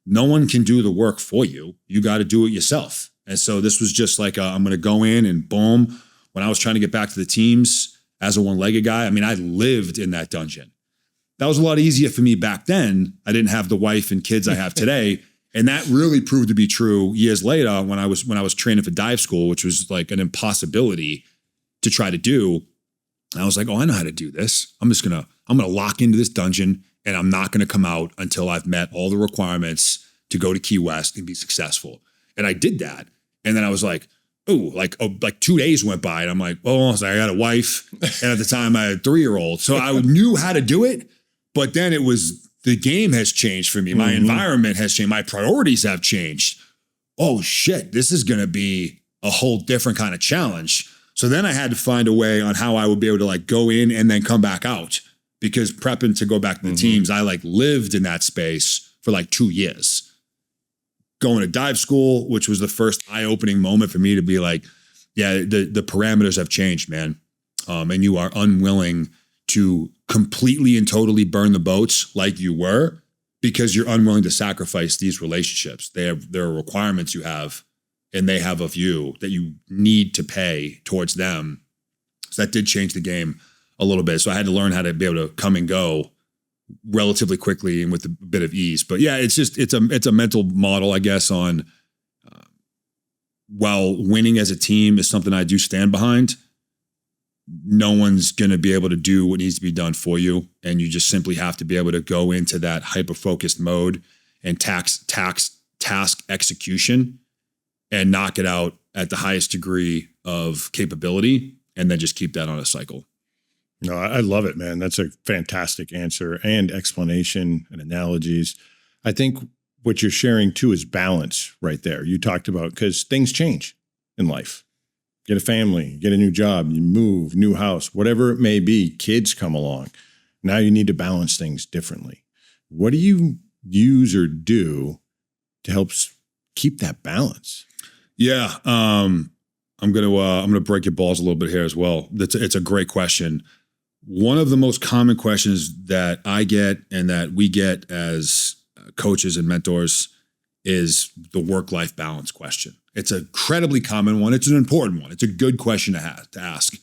no one can do the work for you. You got to do it yourself. And so this was just like, I'm going to go in and boom. When I was trying to get back to the teams as a one-legged guy, I mean, I lived in that dungeon. That was a lot easier for me back then. I didn't have the wife and kids I have today. And that really proved to be true years later when I was training for dive school, which was like an impossibility to try to do. And I was like, oh, I know how to do this. I'm going to lock into this dungeon and I'm not going to come out until I've met all the requirements to go to Key West and be successful. And I did that. And then I was like, like 2 days went by and I'm like, I got a wife. And at the time I had a 3-year-old. So I knew how to do it. But then it was, the game has changed for me. My environment has changed. My priorities have changed. Oh shit, this is going to be a whole different kind of challenge. So then I had to find a way on how I would be able to like go in and then come back out, because prepping to go back to the teams, I like lived in that space for like 2 years. Going to dive school, which was the first eye-opening moment for me to be like, yeah, the parameters have changed, man. And you are unwilling to completely and totally burn the boats like you were because you're unwilling to sacrifice these relationships. There are requirements you have and they have of you that you need to pay towards them. So that did change the game a little bit. So I had to learn how to be able to come and go relatively quickly and with a bit of ease. But yeah, it's a mental model, I guess, on while winning as a team is something I do stand behind, no one's going to be able to do what needs to be done for you. And you just simply have to be able to go into that hyper-focused mode and tax task execution and knock it out at the highest degree of capability, and then just keep that on a cycle. No, I love it, man. That's a fantastic answer and explanation and analogies. I think what you're sharing too is balance right there. You talked about, because things change in life. Get a family, get a new job, you move, new house, whatever it may be, kids come along. Now you need to balance things differently. What do you use or do to help keep that balance? Yeah. I'm gonna break your balls a little bit here as well. It's a great question. One of the most common questions that I get and that we get as coaches and mentors is the work-life balance question. It's an incredibly common one. It's an important one. It's a good question to ask.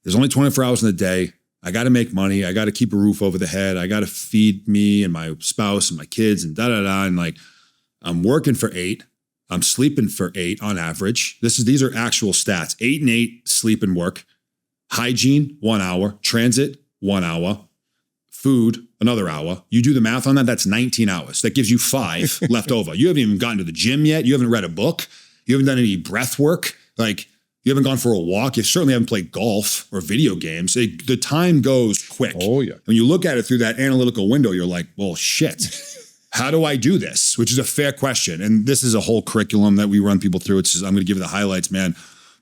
There's only 24 hours in the day. I got to make money. I got to keep a roof over the head. I got to feed me and my spouse and my kids and da-da-da. And like, I'm working for 8. I'm sleeping for 8 on average. These are actual stats. 8 and 8 sleep and work. Hygiene, 1 hour. Transit, 1 hour. Food, another hour. You do the math on that, that's 19 hours. That gives you 5 left over. You haven't even gotten to the gym yet. You haven't read a book. You haven't done any breath work. Like, you haven't gone for a walk. You certainly haven't played golf or video games. The time goes quick. Oh, yeah. When you look at it through that analytical window, you're like, well, shit. How do I do this? Which is a fair question. And this is a whole curriculum that we run people through. It's just, I'm going to give you the highlights, man.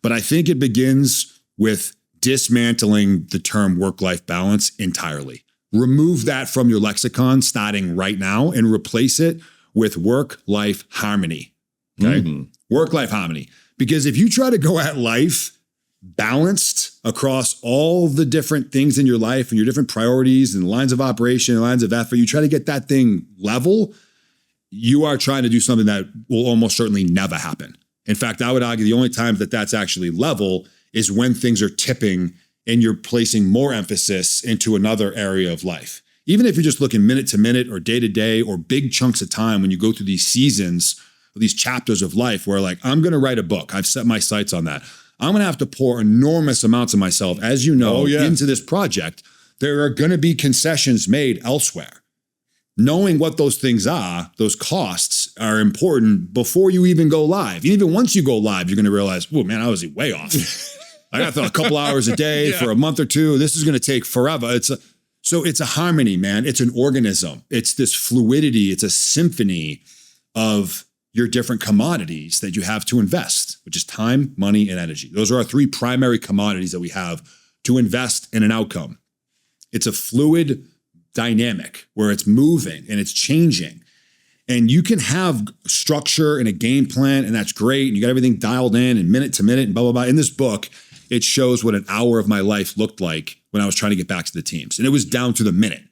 But I think it begins with dismantling the term work-life balance entirely. Remove that from your lexicon starting right now and replace it with work-life harmony. Okay? Mm-hmm. Work-life harmony. Because if you try to go at life balanced across all the different things in your life and your different priorities and lines of operation and lines of effort, you try to get that thing level, you are trying to do something that will almost certainly never happen. In fact, I would argue the only time that that's actually level is when things are tipping and you're placing more emphasis into another area of life. Even if you're just looking minute to minute or day to day or big chunks of time when you go through these seasons, these chapters of life where like, I'm going to write a book. I've set my sights on that. I'm going to have to pour enormous amounts of myself, as you know, into this project. There are going to be concessions made elsewhere. Knowing what those things are, those costs are important before you even go live. Even once you go live, you're going to realize, oh man, I was way off. I got a couple hours a day for a month or two. This is going to take forever. So it's a harmony, man. It's an organism. It's this fluidity. It's a symphony of your different commodities that you have to invest, which is time, money, and energy. Those are our 3 primary commodities that we have to invest in an outcome. It's a fluid dynamic where it's moving and it's changing. And you can have structure and a game plan, and that's great. And you got everything dialed in and minute to minute and blah, blah, blah. In this book, it shows what an hour of my life looked like when I was trying to get back to the teams. And it was down to the minute.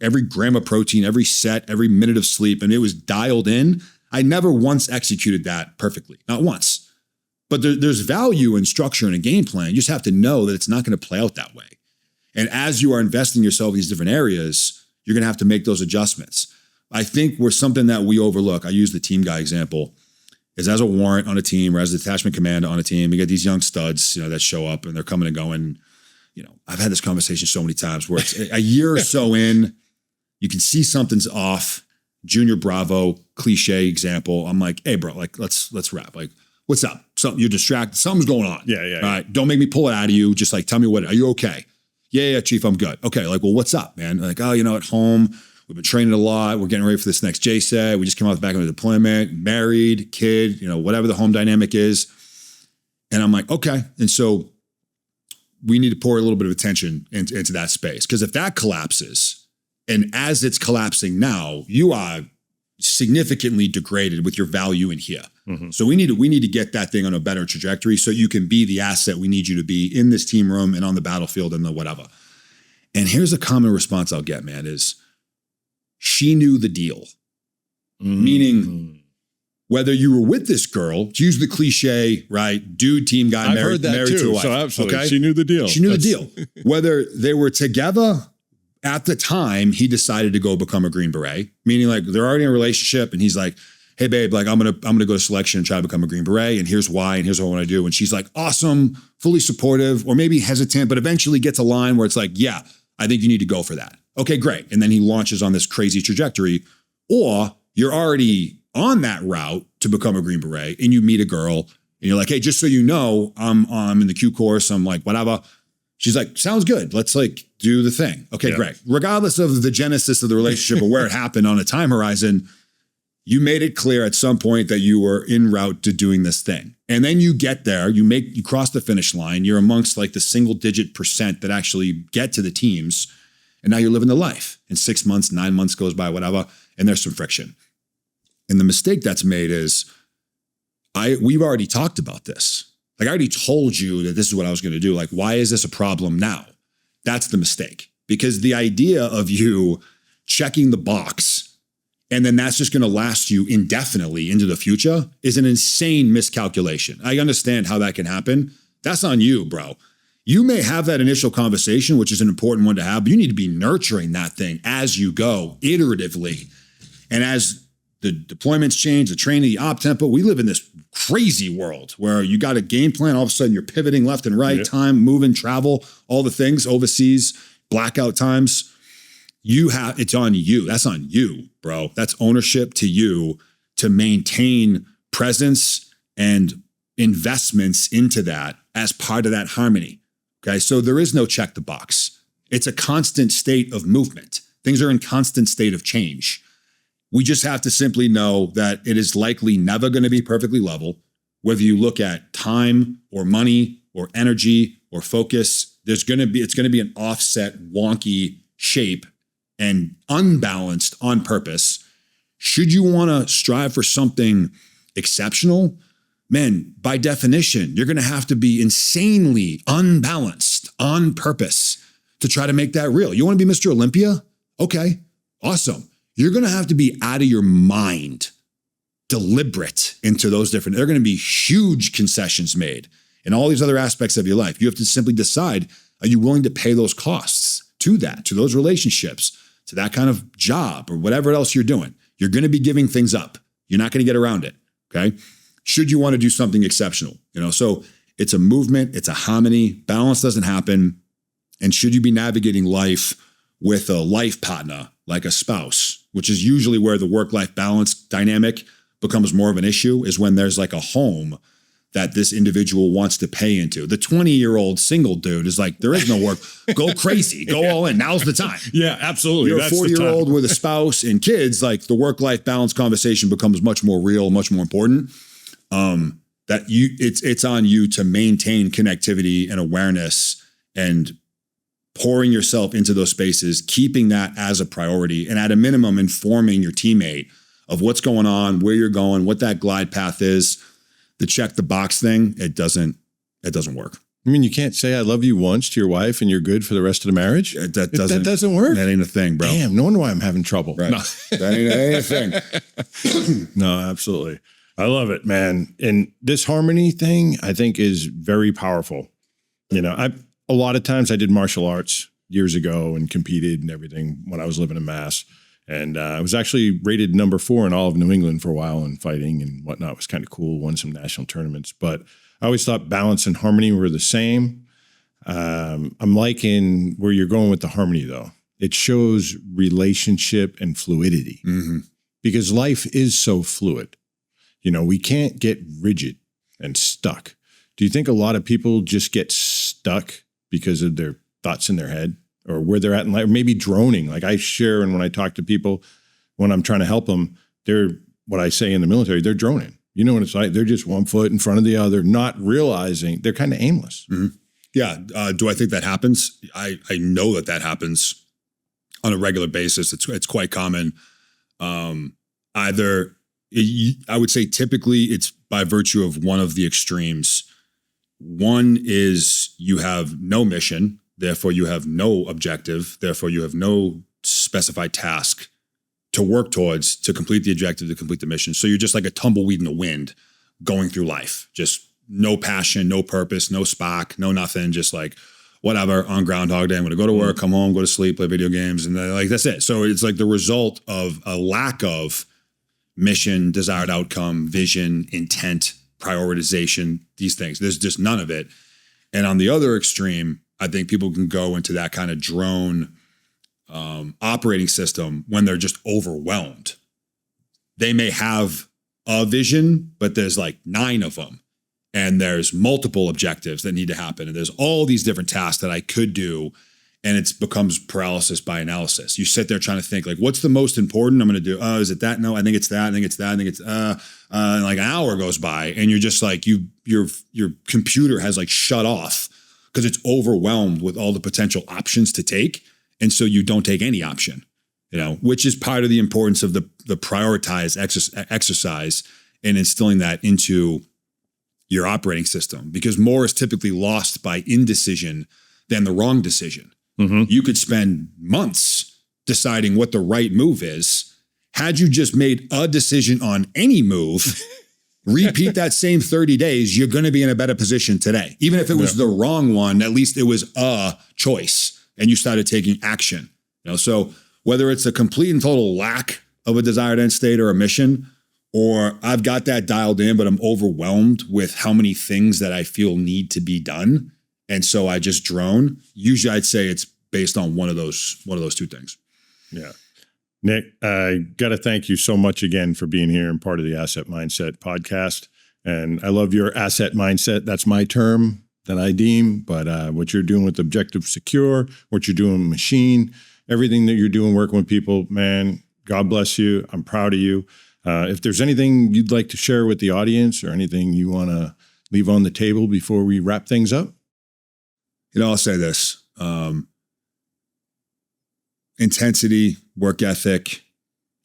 Every gram of protein, every set, every minute of sleep, and it was dialed in. I never once executed that perfectly, not once. But there's value in structure and a game plan. You just have to know that it's not going to play out that way. And as you are investing yourself in these different areas, you're going to have to make those adjustments. I think where something that we overlook, I use the team guy example, is as a warrant on a team or as a detachment commander on a team, you get these young studs, that show up and they're coming and going. I've had this conversation so many times where it's a year or so in, you can see something's off. Junior Bravo, cliche example. I'm like, hey, bro, like, let's wrap. Like, what's up? Something, you're distracted. Something's going on. Yeah. All right. Don't make me pull it out of you. Just like, tell me are you okay? Yeah, Chief, I'm good. Okay. Like, well, what's up, man? Like, at home, we've been training a lot. We're getting ready for this next JSET. We just came off the back of a deployment, married, kid, whatever the home dynamic is. And I'm like, okay. And so we need to pour a little bit of attention into that space. Because if that collapses, and as it's collapsing now, you are significantly degraded with your value in here. Mm-hmm. So we need to get that thing on a better trajectory so you can be the asset we need you to be in this team room and on the battlefield and the whatever. And here's a common response I'll get, man, is she knew the deal. Mm-hmm. Meaning whether you were with this girl, to use the cliche, right? Dude, team guy, married to a wife. So absolutely. Okay? She knew the deal. She knew the deal. Whether they were together. At the time, he decided to go become a Green Beret, meaning like they're already in a relationship and he's like, hey babe, like I'm gonna go to selection and try to become a Green Beret, and here's why, and here's what I want to do. And she's like, awesome, fully supportive, or maybe hesitant, but eventually gets a line where it's like, yeah, I think you need to go for that. Okay, great. And then he launches on this crazy trajectory. Or you're already on that route to become a Green Beret and you meet a girl and you're like, hey, just so you know, I'm in the Q course. I'm like, whatever. She's like, sounds good. Let's like do the thing. Okay, great. Regardless of the genesis of the relationship or where it happened on a time horizon, you made it clear at some point that you were en route to doing this thing. And then you get there, you cross the finish line. You're amongst like the single digit % that actually get to the teams. And now you're living the life. And 6 months, 9 months goes by, whatever. And there's some friction. And the mistake that's made is we've already talked about this. Like I already told you that this is what I was going to do. Like, why is this a problem now? That's the mistake. Because the idea of you checking the box and then that's just going to last you indefinitely into the future is an insane miscalculation. I understand how that can happen. That's on you, bro. You may have that initial conversation, which is an important one to have, but you need to be nurturing that thing as you go, iteratively. And as the deployments change, the training, the op tempo, we live in this crazy world where you got a game plan. All of a sudden you're pivoting left and right, time, moving, travel, all the things, overseas, blackout times. It's on you. That's on you, bro. That's ownership to you to maintain presence and investments into that as part of that harmony. Okay. So there is no check the box. It's a constant state of movement. Things are in constant state of change. We just have to simply know that it is likely never going to be perfectly level. Whether you look at time or money or energy or focus, it's going to be an offset, wonky shape and unbalanced on purpose. Should you want to strive for something exceptional, man, by definition, you're going to have to be insanely unbalanced on purpose to try to make that real. You want to be Mr. Olympia? Okay, awesome. You're going to have to be out of your mind, deliberate into those different, there are going to be huge concessions made in all these other aspects of your life. You have to simply decide, are you willing to pay those costs to that, to those relationships, to that kind of job or whatever else you're doing? You're going to be giving things up. You're not going to get around it. Okay. Should you want to do something exceptional, so it's a movement, it's a harmony, balance doesn't happen. And should you be navigating life with a life partner, like a spouse, which is usually where the work-life balance dynamic becomes more of an issue, is when there's like a home that this individual wants to pay into. The 20-year-old single dude is like, there is no work. Go crazy. Go all in. Now's the time. Yeah, absolutely. You're a 40-year-old with a spouse and kids, like the work-life balance conversation becomes much more real, much more important. It's on you to maintain connectivity and awareness and pouring yourself into those spaces, keeping that as a priority, and at a minimum, informing your teammate of what's going on, where you're going, what that glide path is. The check the box thing, it doesn't work. I mean, you can't say I love you once to your wife and you're good for the rest of the marriage. That doesn't work. That ain't a thing, bro. Damn, no wonder why I'm having trouble. Right. No. That ain't a thing. No, absolutely. I love it, man. And this harmony thing, I think, is very powerful. A lot of times I did martial arts years ago and competed and everything when I was living in Mass. And I was actually rated number 4 in all of New England for a while in fighting and whatnot. It was kind of cool, won some national tournaments. But I always thought balance and harmony were the same. I'm liking where you're going with the harmony, though. It shows relationship and fluidity because life is so fluid. We can't get rigid and stuck. Do you think a lot of people just get stuck because of their thoughts in their head or where they're at in life, maybe droning? Like I share, and when I talk to people, when I'm trying to help them, they're, what I say in the military, they're droning. You know what it's like? They're just one foot in front of the other, not realizing they're kind of aimless. Mm-hmm. Yeah. Do I think that happens? I know that happens on a regular basis. It's quite common. I would say typically it's by virtue of one of the extremes. One is you have no mission, therefore you have no objective, therefore you have no specified task to work towards, to complete the objective, to complete the mission. So you're just like a tumbleweed in the wind going through life. Just no passion, no purpose, no spark, no nothing, just like whatever, on Groundhog Day, I'm going to go to work, come home, go to sleep, play video games, and like that's it. So it's like the result of a lack of mission, desired outcome, vision, intent, prioritization, these things. There's just none of it. And on the other extreme, I think people can go into that kind of drone operating system when they're just overwhelmed. They may have a vision, but there's like 9 of them. And there's multiple objectives that need to happen. And there's all these different tasks that I could do. And it becomes paralysis by analysis. You sit there trying to think like, what's the most important I'm going to do? Oh, is it that? No, I think it's that. I think it's that. I think it's, and like an hour goes by and you're just like, your computer has like shut off because it's overwhelmed with all the potential options to take. And so you don't take any option, which is part of the importance of the prioritized exercise and instilling that into your operating system, because more is typically lost by indecision than the wrong decision. Mm-hmm. You could spend months deciding what the right move is. Had you just made a decision on any move, repeat that same 30 days, you're going to be in a better position today. Even if it was the wrong one, at least it was a choice and you started taking action. So whether it's a complete and total lack of a desired end state or a mission, or I've got that dialed in, but I'm overwhelmed with how many things that I feel need to be done, and so I just drone. Usually I'd say it's based on one of those 2 things. Yeah. Nick, I got to thank you so much again for being here and part of the Asset Mindset podcast. And I love your asset mindset. That's my term that I deem, but what you're doing with Objective Secure, what you're doing with Machine, everything that you're doing working with people, man, God bless you. I'm proud of you. If there's anything you'd like to share with the audience or anything you want to leave on the table before we wrap things up. I'll say this, intensity, work ethic,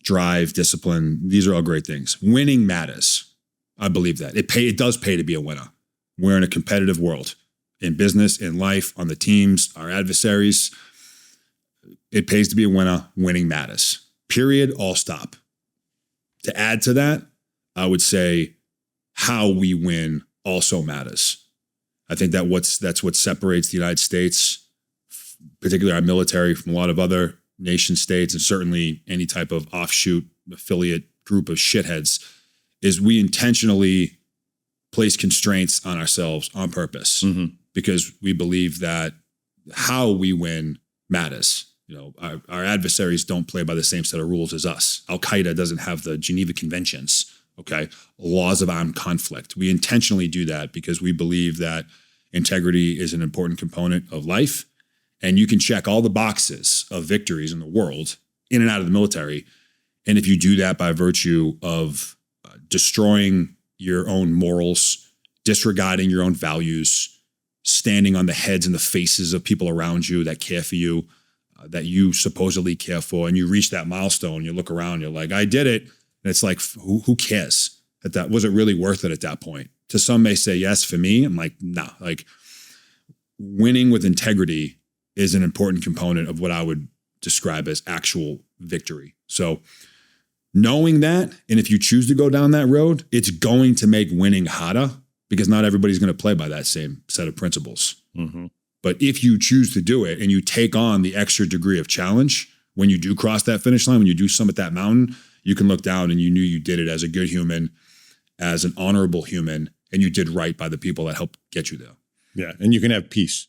drive, discipline. These are all great things. Winning matters. I believe that it does pay to be a winner. We're in a competitive world in business, in life, on the teams, our adversaries. It pays to be a winner. Winning matters. Period. All stop. To add to that, I would say how we win also matters. I think that's what separates the United States, particularly our military, from a lot of other nation states, and certainly any type of offshoot affiliate group of shitheads, is we intentionally place constraints on ourselves on purpose, because we believe that how we win matters. Our adversaries don't play by the same set of rules as us. Al-Qaeda doesn't have the Geneva Conventions, laws of armed conflict. We intentionally do that because we believe that integrity is an important component of life. And you can check all the boxes of victories in the world in and out of the military. And if you do that by virtue of destroying your own morals, disregarding your own values, standing on the heads and the faces of people around you that care for you, that you supposedly care for, and you reach that milestone, you look around, you're like, I did it. And it's like, who cares? Was it really worth it at that point? To some may say yes. For me, I'm like, nah. Like, winning with integrity is an important component of what I would describe as actual victory. So knowing that, and if you choose to go down that road, it's going to make winning harder because not everybody's going to play by that same set of principles. Mm-hmm. But if you choose to do it and you take on the extra degree of challenge, when you do cross that finish line, when you do summit that mountain, you can look down and you knew you did it as a good human, as an honorable human, and you did right by the people that helped get you there. Yeah, and you can have peace.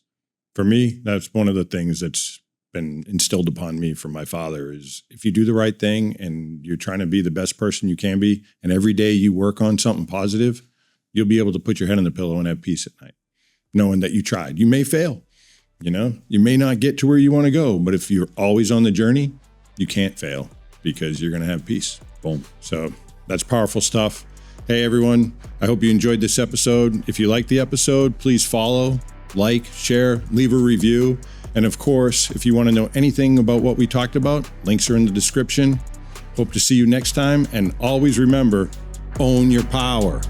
For me, that's one of the things that's been instilled upon me from my father is if you do the right thing and you're trying to be the best person you can be, and every day you work on something positive, you'll be able to put your head on the pillow and have peace at night, knowing that you tried. You may fail, you may not get to where you want to go, but if you're always on the journey, you can't fail because you're going to have peace. Boom. So that's powerful stuff. Hey, everyone, I hope you enjoyed this episode. If you liked the episode, please follow, like, share, leave a review. And of course, if you want to know anything about what we talked about, links are in the description. Hope to see you next time. And always remember, own your power.